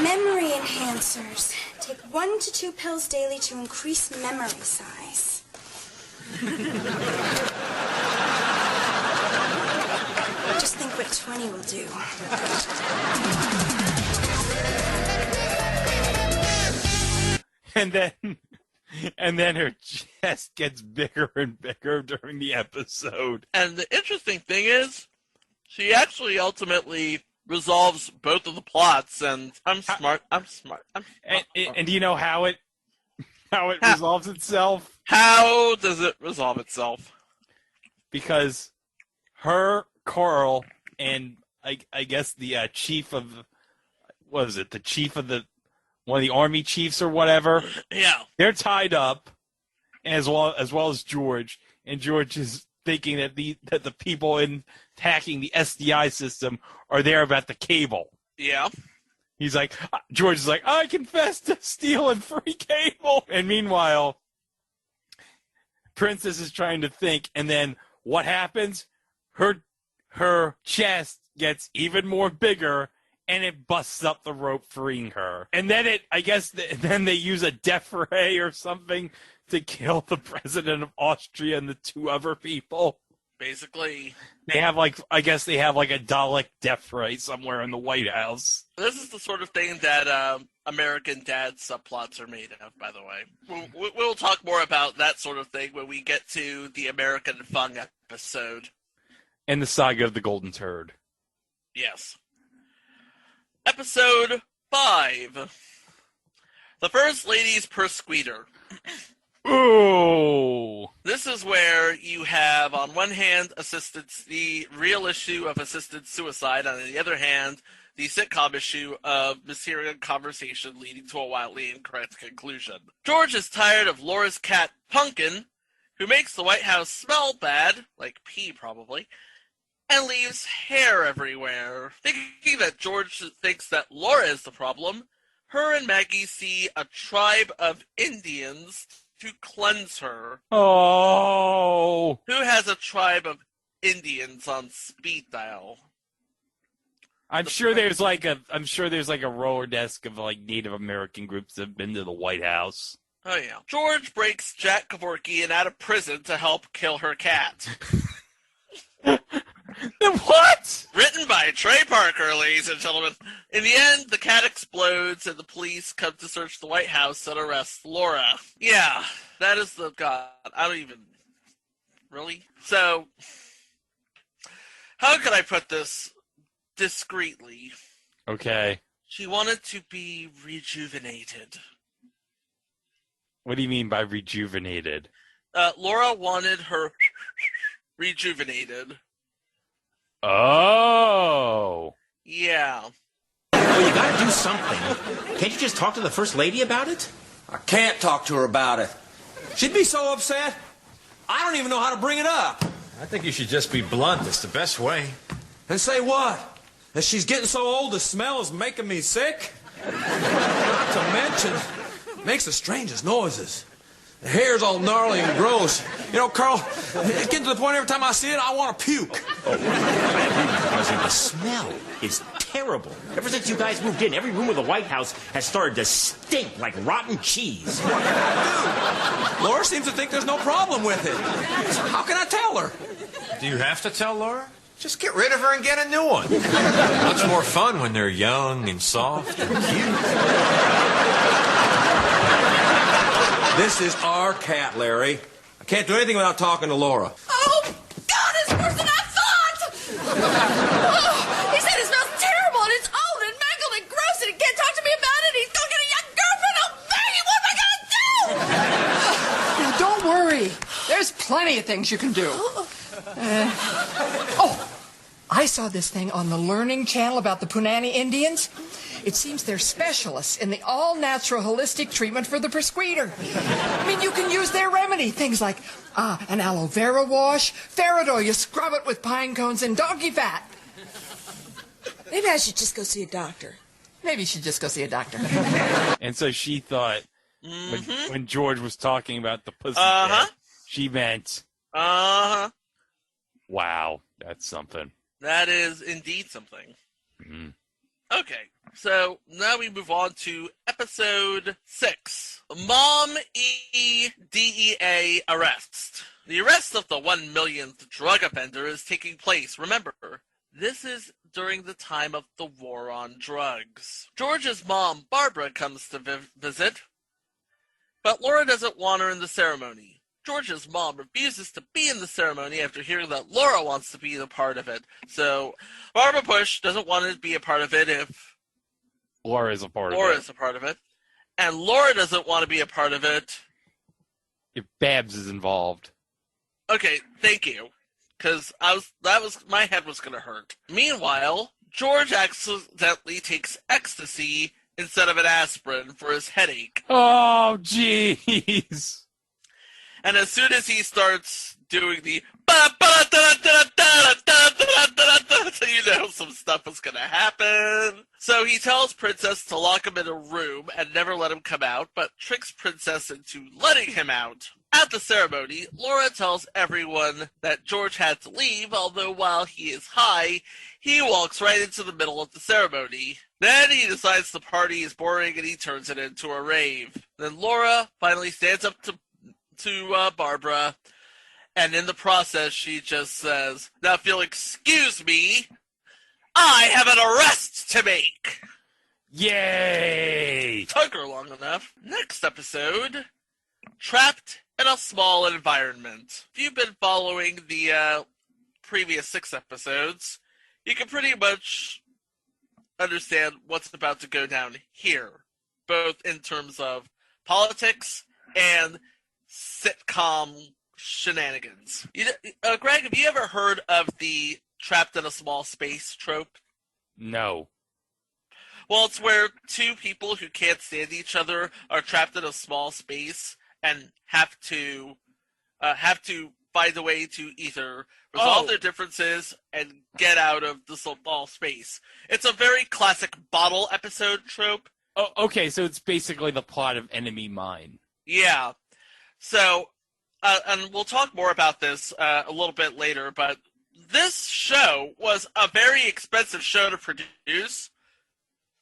Memory enhancers. Take 1 to 2 pills daily to increase memory size. Just think what 20 will do. And then her chest gets bigger and bigger during the episode. And the interesting thing is, she actually ultimately resolves both of the plots, and I'm smart. And do you know how it resolves itself? How does it resolve itself? Because her, Carl, and I guess the chief of, what is it? The chief of one of the army chiefs or whatever. Yeah. They're tied up, as well as George. And George is thinking that the people hacking the SDI system are there about the cable. Yeah. He's like, George is like, I confess to stealing free cable. And meanwhile, Princess is trying to think, and then what happens? Her chest gets even more bigger, and it busts up the rope, freeing her. And then then they use a death ray or something to kill the president of Austria and the 2 other people. Basically, they have a Dalek death ray somewhere in the White House. This is the sort of thing that American Dad subplots are made of, by the way. We'll talk more about that sort of thing when we get to the American Fun episode. And the saga of the Golden Turd. Yes. Episode 5. The First Lady's Persqueeter. Ooh. This is where you have, on one hand, the real issue of assisted suicide, and on the other hand, the sitcom issue of mysterious conversation leading to a wildly incorrect conclusion. George is tired of Laura's cat, Pumpkin, who makes the White House smell bad, like pee probably, and leaves hair everywhere. Thinking that George thinks that Laura is the problem, her and Maggie see a tribe of Indians to cleanse her. Oh! Who has a tribe of Indians on speed dial? I'm sure there's like a roller desk of like Native American groups that have been to the White House. Oh yeah. George breaks Jack Kevorkian out of prison to help kill her cat. What? Written by Trey Parker, ladies and gentlemen. In the end, the cat explodes and the police come to search the White House and arrest Laura. Yeah, that is the God. I don't even... Really? So, how could I put this discreetly? Okay. She wanted to be rejuvenated. What do you mean by rejuvenated? Laura wanted her rejuvenated. Oh. Yeah. Well, you gotta do something. Can't you just talk to the First Lady about it? I can't talk to her about it. She'd be so upset. I don't even know how to bring it up. I think you should just be blunt. It's the best way. And say what? That she's getting so old the smell is making me sick? Not to mention, it makes the strangest noises. The hair's all gnarly and gross. You know, Carl, it's getting to the point every time I see it, I want to puke. Oh, the smell is terrible. Ever since you guys moved in, every room of the White House has started to stink like rotten cheese. Dude, Laura seems to think there's no problem with it. How can I tell her? Do you have to tell Laura? Just get rid of her and get a new one. Much more fun when they're young and soft and cute. This is our cat, Larry. I can't do anything without talking to Laura. Oh, God, it's worse than I thought! Oh, he said it smells terrible, and it's old and mangled and gross, and he can't talk to me about it. He's going to get a young girlfriend. Oh, baby, what am I going to do? Now, don't worry. There's plenty of things you can do. I saw this thing on the Learning Channel about the Punani Indians. It seems they're specialists in the all-natural holistic treatment for the persqueeter. I mean, you can use their remedy. Things like an aloe vera wash, Faradol, you scrub it with pine cones and donkey fat. Maybe I should just go see a doctor. Maybe you should just go see a doctor. And so she thought, when George was talking about the pussy, she meant... Wow, that's something. That is indeed something. Mm-hmm. Okay, so now we move on to episode 6. Mom DEA arrest. The arrest of the 1 millionth drug offender is taking place. Remember, this is during the time of the war on drugs. George's mom, Barbara, comes to visit, but Laura doesn't want her in the ceremony. George's mom refuses to be in the ceremony after hearing that Laura wants to be a part of it. So Barbara Bush doesn't want to be a part of it if Laura is a part Laura of it. is a part of it. And Laura doesn't want to be a part of it if Babs is involved. Okay, thank you. Because my head was going to hurt. Meanwhile, George accidentally takes ecstasy instead of an aspirin for his headache. Oh, jeez. And as soon as he starts doing the so you know some stuff is going to happen. So he tells Princess to lock him in a room and never let him come out, but tricks Princess into letting him out. At the ceremony, Laura tells everyone that George had to leave, although while he is high, he walks right into the middle of the ceremony. Then he decides the party is boring and he turns it into a rave. Then Laura finally stands up to Barbara, and in the process, she just says, "Now if you'll excuse me, I have an arrest to make." Yay! Took her long enough. Next episode, Trapped in a Small Environment. If you've been following the previous 6 episodes, you can pretty much understand what's about to go down here, both in terms of politics and sitcom shenanigans. Greg, have you ever heard of the trapped in a small space trope? No. Well, it's where two people who can't stand each other are trapped in a small space and have to find a way to either resolve their differences and get out of the small space. It's a very classic bottle episode trope. Oh, okay, so it's basically the plot of Enemy Mine. Yeah. So, and we'll talk more about this a little bit later, but this show was a very expensive show to produce,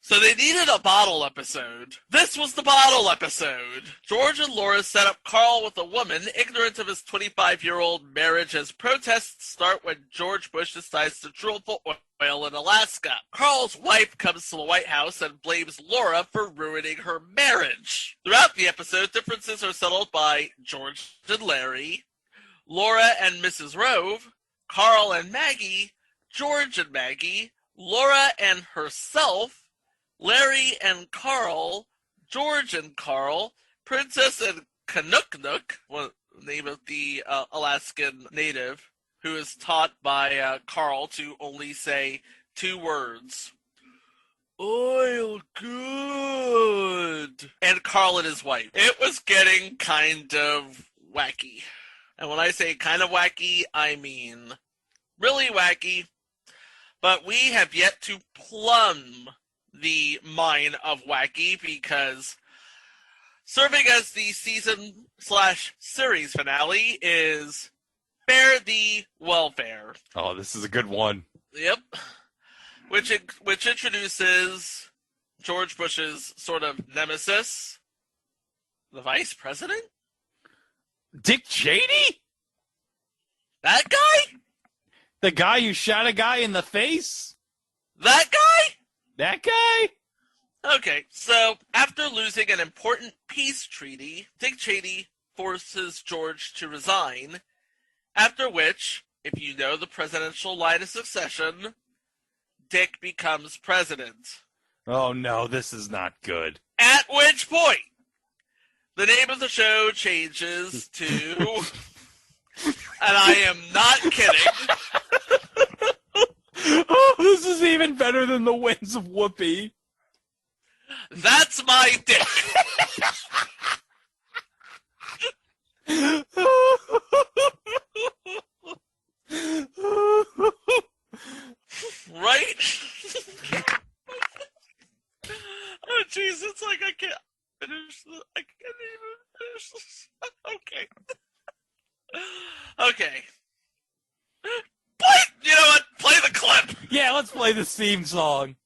so they needed a bottle episode. This was the bottle episode. George and Laura set up Carl with a woman, ignorant of his 25-year-old marriage, as protests start when George Bush decides to drill for oil in Alaska. Carl's wife comes to the White House and blames Laura for ruining her marriage. Throughout the episode, differences are settled by George and Larry, Laura and Mrs. Rove, Carl and Maggie, George and Maggie, Laura and herself, Larry and Carl, George and Carl, Princess and Canuck, the name of the Alaskan native, who is taught by Carl to only say 2 words. Oil good. And Carl and his wife. It was getting kind of wacky. And when I say kind of wacky, I mean really wacky. But we have yet to plumb the mine of wacky, because serving as the season/series finale is Fare Thee Welfare. Oh, this is a good one. Yep. Which introduces George Bush's sort of nemesis, the vice president? Dick Cheney? That guy? The guy who shot a guy in the face? That guy? That guy? Okay, so after losing an important peace treaty, Dick Cheney forces George to resign, after which, if you know the presidential line of succession, Dick becomes president. Oh no, this is not good. At which point, the name of the show changes to, and I am not kidding. Oh, this is even better than the Winds of Whoopi. That's my dick. Right? Oh, jeez, it's like I can't finish this. I can't even finish this. Okay. Okay. You know what? Play the clip. Yeah, let's play the theme song.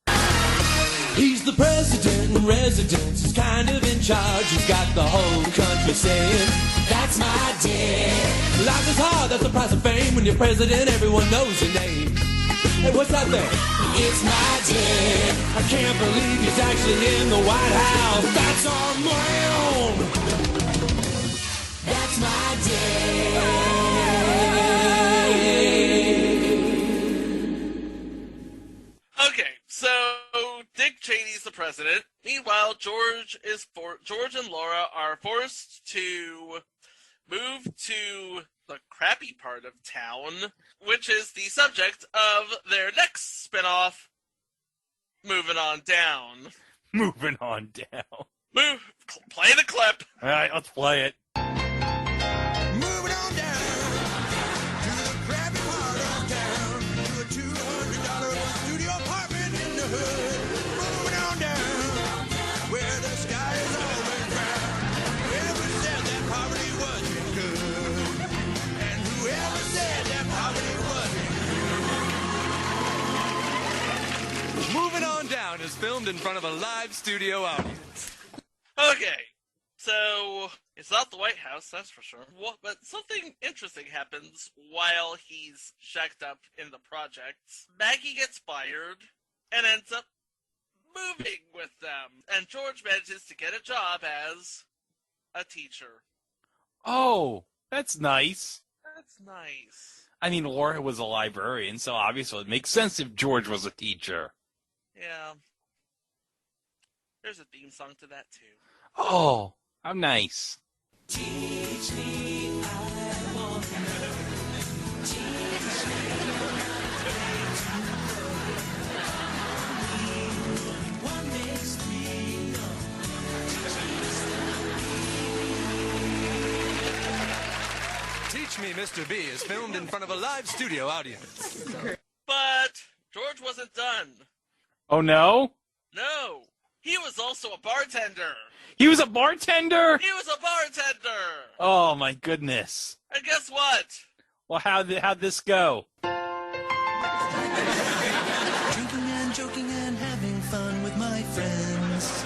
He's the president in residence, he's kind of in charge. He's got the whole country saying, that's my dad. Life is hard, that's the price of fame. When you're president, everyone knows your name. Hey, what's that there? It's my dad. I can't believe he's actually in the White House. That's our man. That's my dad. Okay, so Dick Cheney's the president. Meanwhile, George and Laura are forced to move to the crappy part of town, which is the subject of their next spinoff, Moving On Down. Moving on down. Play the clip. All right, let's play it. Moving on down to the crappy part of town, to a $200 studio apartment in the hood. Moving on down where the sky is always brown. Whoever said that poverty wasn't good, and whoever said that poverty wasn't good. Moving on down is filmed in front of a live studio audience. Okay, so it's not the White House, that's for sure. But something interesting happens while he's shacked up in the projects. Maggie gets fired and ends up moving with them. And George manages to get a job as a teacher. Oh, that's nice. That's nice. I mean, Laura was a librarian, so obviously it makes sense if George was a teacher. Yeah. There's a theme song to that, too. Oh, how nice. Teach me, I want to know. Teach me what makes me know. Teach Me, Mr. B is filmed in front of a live studio audience. But George wasn't done. Oh, no? No. He was also a bartender. He was a bartender? He was a bartender. Oh, my goodness. And guess what? Well, how'd this go? Drinking and joking and having fun with my friends.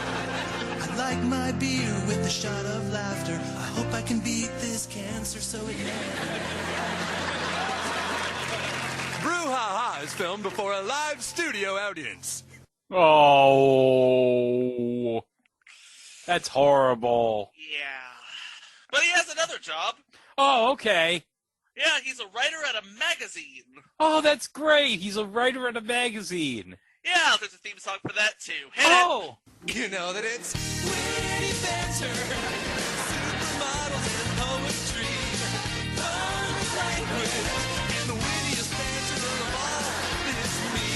I like my beer with a shot of laughter. I hope I can beat this cancer so it Brouhaha is filmed before a live studio audience. Oh, that's horrible. Yeah. But he has another job. Oh, okay. Yeah, he's a writer at a magazine. Oh, that's great. He's a writer at a magazine. Yeah, there's a theme song for that, too. Hit Oh! it. You know that it's witty banter, supermodels and poetry, poetic language, and the wittiest banter of all is me.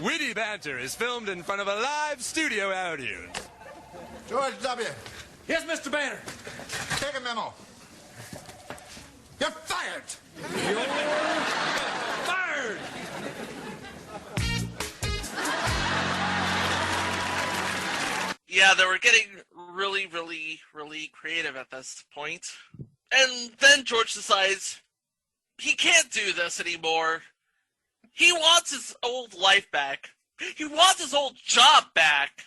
Witty banter is filmed in front of a live studio audience. George W. Yes, Mr. Banner. Take a memo. You're fired. You're fired. Yeah, they were getting really, really, really creative at this point. And then George decides he can't do this anymore. He wants his old life back. He wants his old job back.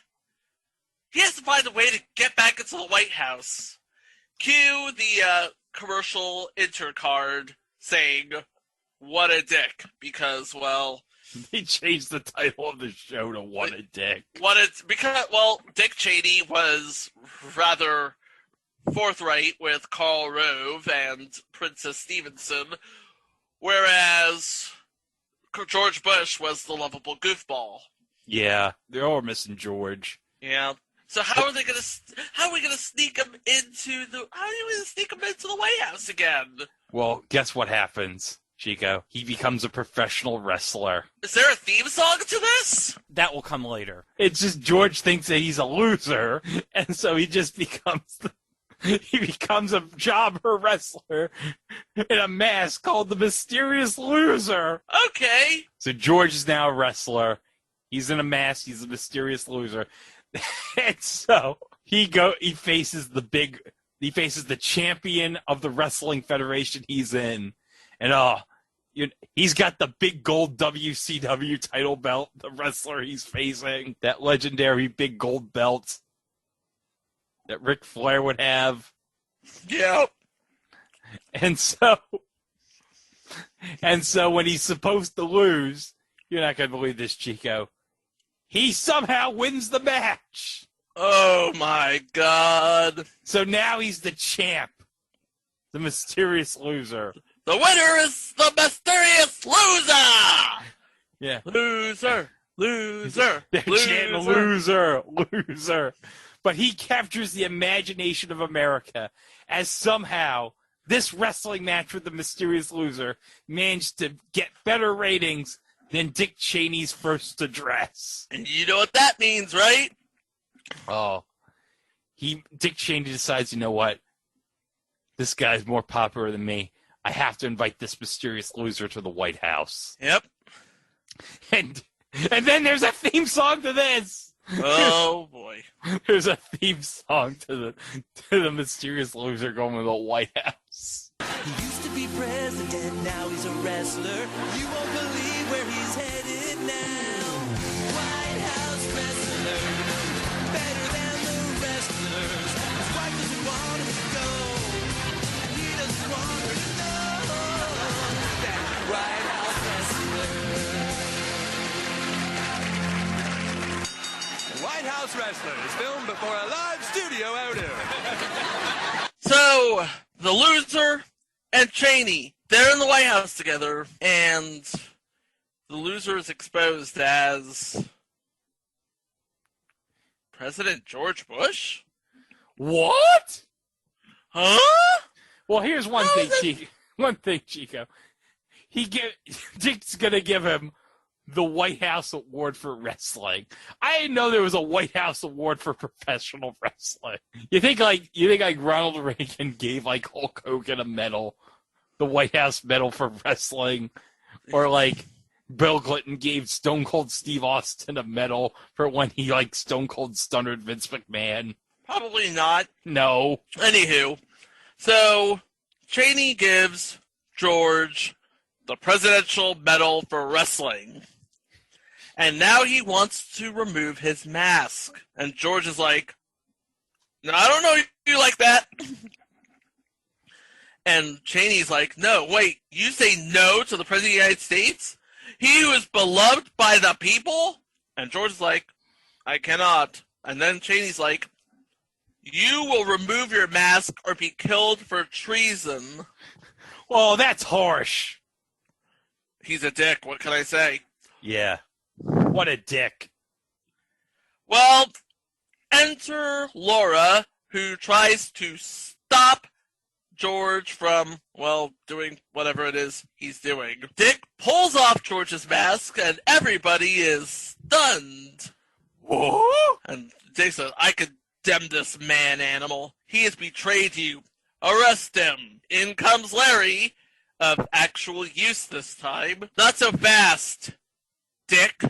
He has to find a way to get back into the White House. Cue the commercial intercard saying, "What a dick," because, well... They changed the title of the show to What a Dick. Dick Cheney was rather forthright with Karl Rove and Princess Stevenson, whereas George Bush was the lovable goofball. Yeah, they're all missing George. Yeah. So how are we gonna sneak him into the White House again? Well, guess what happens, Chico? He becomes a professional wrestler. Is there a theme song to this? That will come later. It's just George thinks that he's a loser, and so he just becomes a jobber wrestler in a mask called the Mysterious Loser. Okay. So George is now a wrestler. He's in a mask. He's a mysterious loser. And so he faces the champion of the wrestling federation he's in. And He's got the big gold WCW title belt, the wrestler he's facing, that legendary big gold belt that Ric Flair would have. Yeah. And so when he's supposed to lose, you're not going to believe this, Chico, he somehow wins the match. Oh, my God. So now he's the champ, the mysterious loser. The winner is the mysterious loser! Yeah. Loser, loser, They're chanting loser, loser. But he captures the imagination of America as somehow this wrestling match with the mysterious loser managed to get better ratings than Dick Cheney's first address. And you know what that means, right? Oh. Dick Cheney decides, you know what? This guy's more popular than me. I have to invite this mysterious loser to the White House. Yep. And then there's a theme song to this. Oh, boy. There's a theme song to the mysterious loser going to the White House. He used to be president, now he's a wrestler. You won't believe where he's headed now. White House wrestler, better than the wrestlers. His wife doesn't want him to go, and he doesn't want her to know that White House wrestler. White House Wrestler is filmed before a live studio outing. So, the loser and Cheney, they're in the White House together, and the loser is exposed as President George Bush? What? Huh? Well, here's one thing, Chico. One thing, Chico. Dick's gonna give him the White House Award for wrestling. I didn't know there was a White House Award for professional wrestling. You think like Ronald Reagan gave like Hulk Hogan a medal, the White House medal for wrestling, or like Bill Clinton gave Stone Cold Steve Austin a medal for when he like Stone Cold stunnered Vince McMahon? Probably not. No. Anywho, so Cheney gives George the Presidential Medal for Wrestling. And now he wants to remove his mask. And George is like, no, I don't know you like that. And Cheney's like, no, wait, you say no to the President of the United States? He who is beloved by the people? And George is like, I cannot. And then Cheney's like, you will remove your mask or be killed for treason. Well, that's harsh. He's a dick, what can I say? Yeah. What a dick. Well, enter Laura, who tries to stop George from, well, doing whatever it is he's doing. Dick pulls off George's mask, and everybody is stunned. Whoa! And Dick says, I condemn this man-animal. He has betrayed you. Arrest him. In comes Larry, of actual use this time. Not so fast, Dick.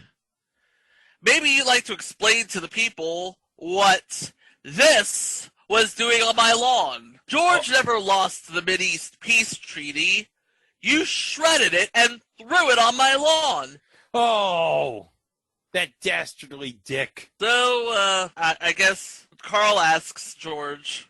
Maybe you'd like to explain to the people what this was doing on my lawn. George never lost the Mideast Peace Treaty. You shredded it and threw it on my lawn. Oh, that dastardly dick. So, I guess Carl asks George,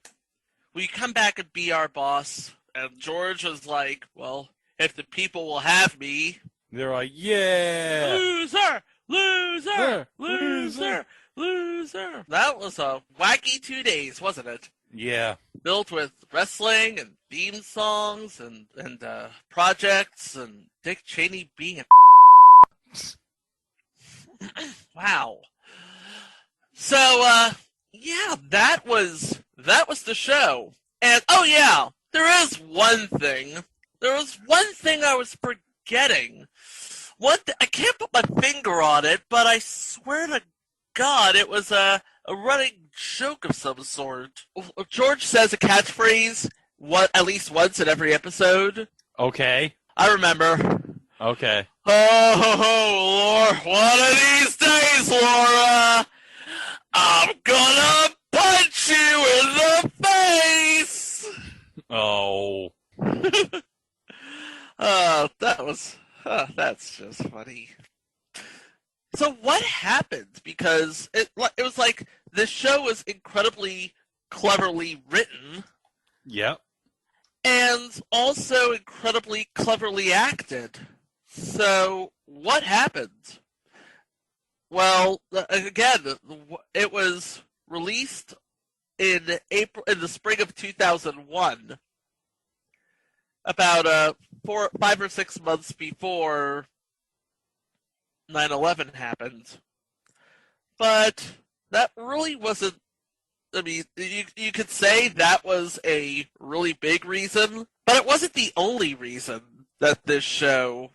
will you come back and be our boss? And George was like, well, if the people will have me. They're like, yeah. Loser! Loser! Loser! Loser! That was a wacky 2 days, wasn't it? Yeah. Built with wrestling and theme songs and projects and Dick Cheney being a wow. So, yeah, that was the show. And, oh yeah, there is one thing. There was one thing I was forgetting. I can't put my finger on it, but I swear to God, it was a running joke of some sort. George says a catchphrase at least once in every episode. Okay. I remember. Okay. Oh, Laura, one of these days, Laura, I'm gonna punch you in the face. Oh. That's just funny. So what happened? Because it was like this show was incredibly cleverly written. Yep. And also incredibly cleverly acted. So what happened? Well, again, it was released in the spring of 2001, about 5 or 6 months before 9/11 happened. But that really wasn't. I mean, you could say that was a really big reason, but it wasn't the only reason that this show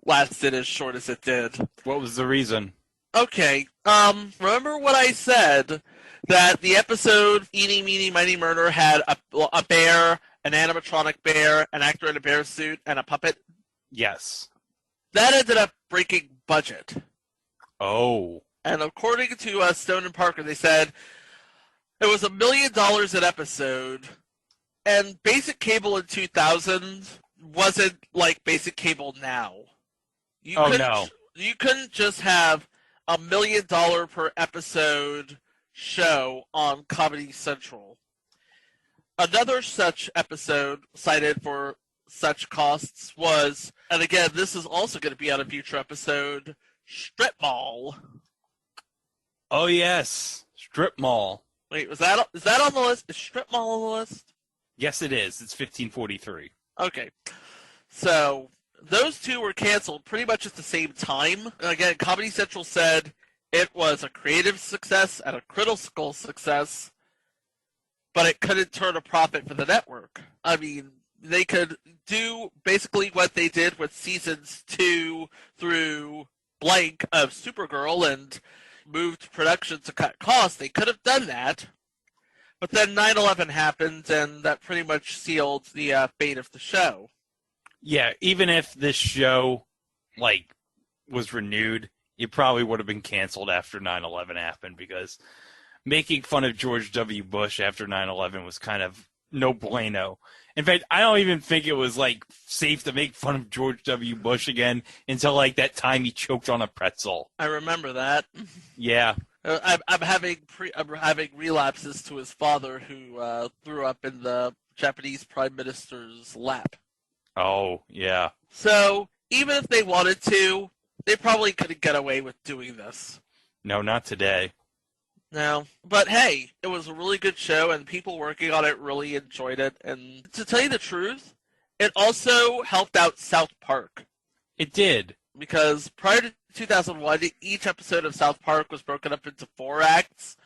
lasted as short as it did. What was the reason? Okay, remember what I said, that the episode Eeny, Meeny, Miny, Murder had a bear, an animatronic bear, an actor in a bear suit, and a puppet? Yes. That ended up breaking budget. Oh. And according to Stone and Parker, they said it was $1 million an episode, and basic cable in 2000 wasn't like basic cable now. You couldn't just have $1 million per episode show on Comedy Central. Another such episode cited for such costs was, and again, this is also going to be on a future episode, Strip Mall. Oh yes, Strip Mall. Wait, is that on the list? Is Strip Mall on the list? Yes, it is. It's 1543. Okay. So, those two were canceled pretty much at the same time. And again, Comedy Central said it was a creative success and a critical success, but it couldn't turn a profit for the network. I mean, they could do basically what they did with seasons 2 through blank of Supergirl and moved production to cut costs. They could have done that, but then 9/11 happened, and that pretty much sealed the fate of the show. Yeah, even if this show, was renewed, it probably would have been canceled after 9/11 happened, because making fun of George W. Bush after 9/11 was kind of no bueno. In fact, I don't even think it was, safe to make fun of George W. Bush again until, that time he choked on a pretzel. I remember that. Yeah. I'm having relapses to his father, who threw up in the Japanese Prime Minister's lap. Oh, yeah. So, even if they wanted to, they probably couldn't get away with doing this. No, not today. No, but hey, it was a really good show, and people working on it really enjoyed it. And to tell you the truth, it also helped out South Park. It did. Because prior to 2001, each episode of South Park was broken up into 4 acts.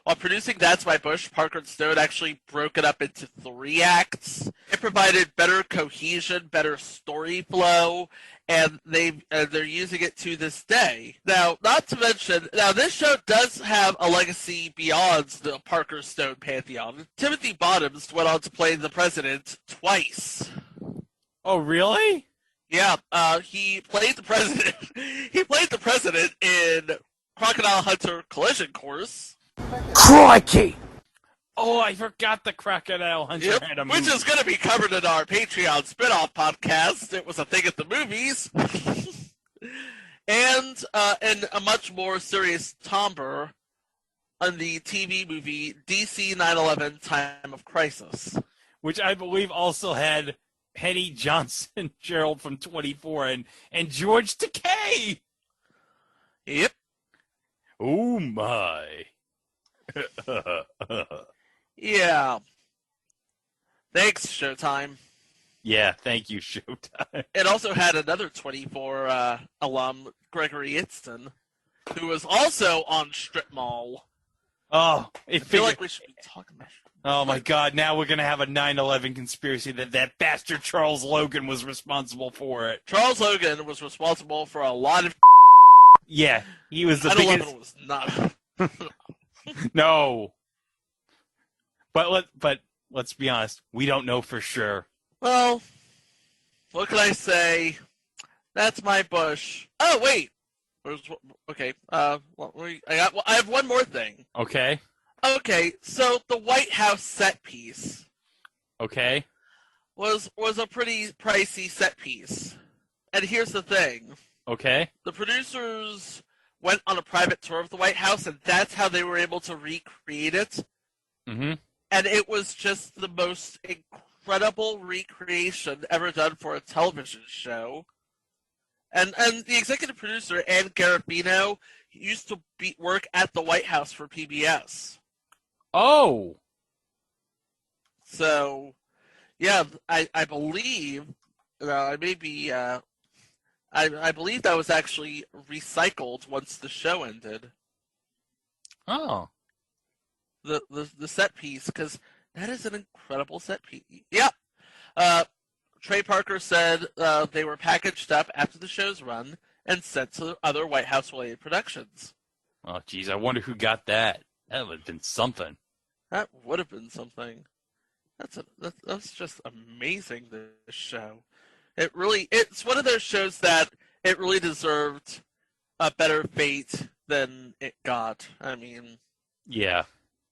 While producing That's My Bush, Parker and Stone actually broke it up into 3 acts. It provided better cohesion, better story flow, and they're using it to this day. Now, not to mention, this show does have a legacy beyond the Parker Stone pantheon. Timothy Bottoms went on to play the president twice. Oh, really? Yeah, he played the president. He played the president in Crocodile Hunter Collision Course. Crikey! Oh, I forgot the Crocodile Hunter had a movie. Which is going to be covered in our Patreon spin-off podcast. It was a thing at the movies. And in a much more serious timbre on the TV movie DC 9/11 Time of Crisis. Which I believe also had Henny Johnson, Gerald from 24, and George Takei. Yep. Oh, my. Yeah. Thanks, Showtime. Yeah, thank you, Showtime. It also had another 24 alum, Gregory Itzton, who was also on Strip Mall. Oh, I feel like we should be talking about Strip Mall. Oh, my God. Now we're going to have a 9/11 conspiracy that bastard Charles Logan was responsible for it. Charles Logan was responsible for a lot of... Yeah, he was the 9/11 biggest... was not... No. But let's be honest. We don't know for sure. Well, what can I say? That's my Bush. Oh, wait. Okay. I have one more thing. Okay. Okay, so the White House set piece. Okay. was a pretty pricey set piece. And here's the thing. Okay. The producers went on a private tour of the White House, and that's how they were able to recreate it. Mm-hmm. And it was just the most incredible recreation ever done for a television show. And the executive producer, Ann Garabino, used to work at the White House for PBS. Oh! So, yeah, I believe, I believe that was actually recycled once the show ended. Oh. The set piece, because that is an incredible set piece. Yeah. Trey Parker said they were packaged up after the show's run and sent to other White House-related productions. Oh, geez, I wonder who got that. That would have been something. That would have been something. That's just amazing, this show. It's one of those shows that it really deserved a better fate than it got. I mean... Yeah.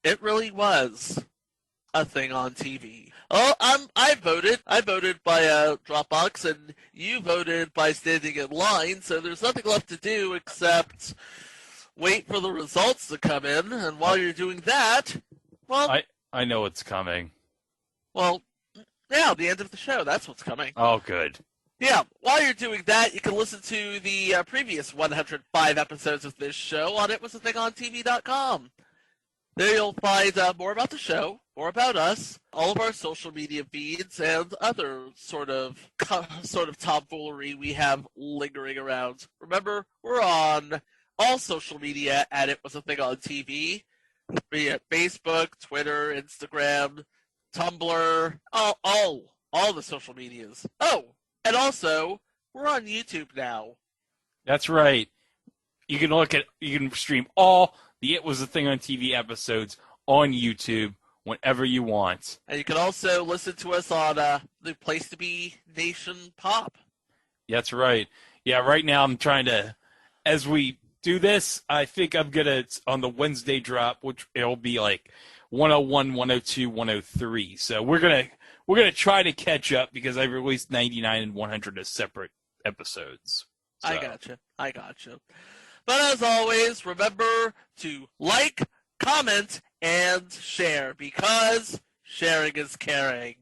It really was a thing on TV. Oh, I voted. I voted by Dropbox, and you voted by standing in line, so there's nothing left to do except wait for the results to come in, and while you're doing that, well... I know what's coming. Well, yeah, the end of the show, that's what's coming. Oh, good. Yeah, while you're doing that, you can listen to the previous 105 episodes of this show on itwasathingontv.com. There you'll find more about the show, more about us, all of our social media feeds, and other sort of tomfoolery we have lingering around. Remember, we're on all social media at It Was a Thing on TV, be it Facebook, Twitter, Instagram, Tumblr, all the social medias. Oh, and also, we're on YouTube now. That's right. You can stream all the It Was a Thing on TV episodes on YouTube whenever you want. And you can also listen to us on the Place to Be Nation Pop. That's right. Yeah, right now I'm trying to, as we do this, I think I'm going to, on the Wednesday drop, which it'll be like 101, 102, 103. So we're going to try to catch up because I released 99 and 100 as separate episodes. So. I gotcha. But as always, remember to like, comment, and share, because sharing is caring.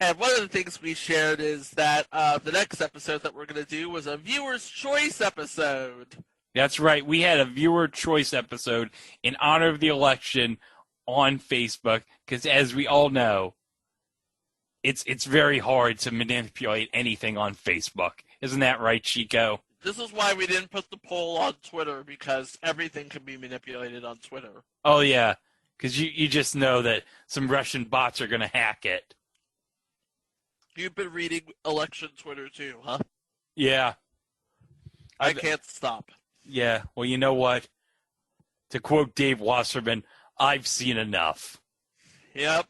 And one of the things we shared is that the next episode that we're going to do was a viewer's choice episode. That's right. We had a viewer choice episode in honor of the election on Facebook, because as we all know, it's very hard to manipulate anything on Facebook. Isn't that right, Chico? This is why we didn't put the poll on Twitter, because everything can be manipulated on Twitter. Oh, yeah, because you just know that some Russian bots are going to hack it. You've been reading election Twitter too, huh? Yeah. I can't stop. Yeah, well, you know what? To quote Dave Wasserman, I've seen enough. Yep,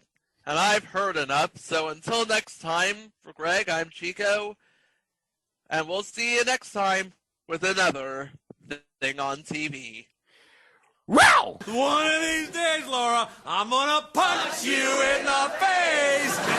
and I've heard enough. So until next time, for Greg, I'm Chico. And we'll see you next time with another thing on TV. Wow! One of these days, Laura, I'm gonna punch you in the face.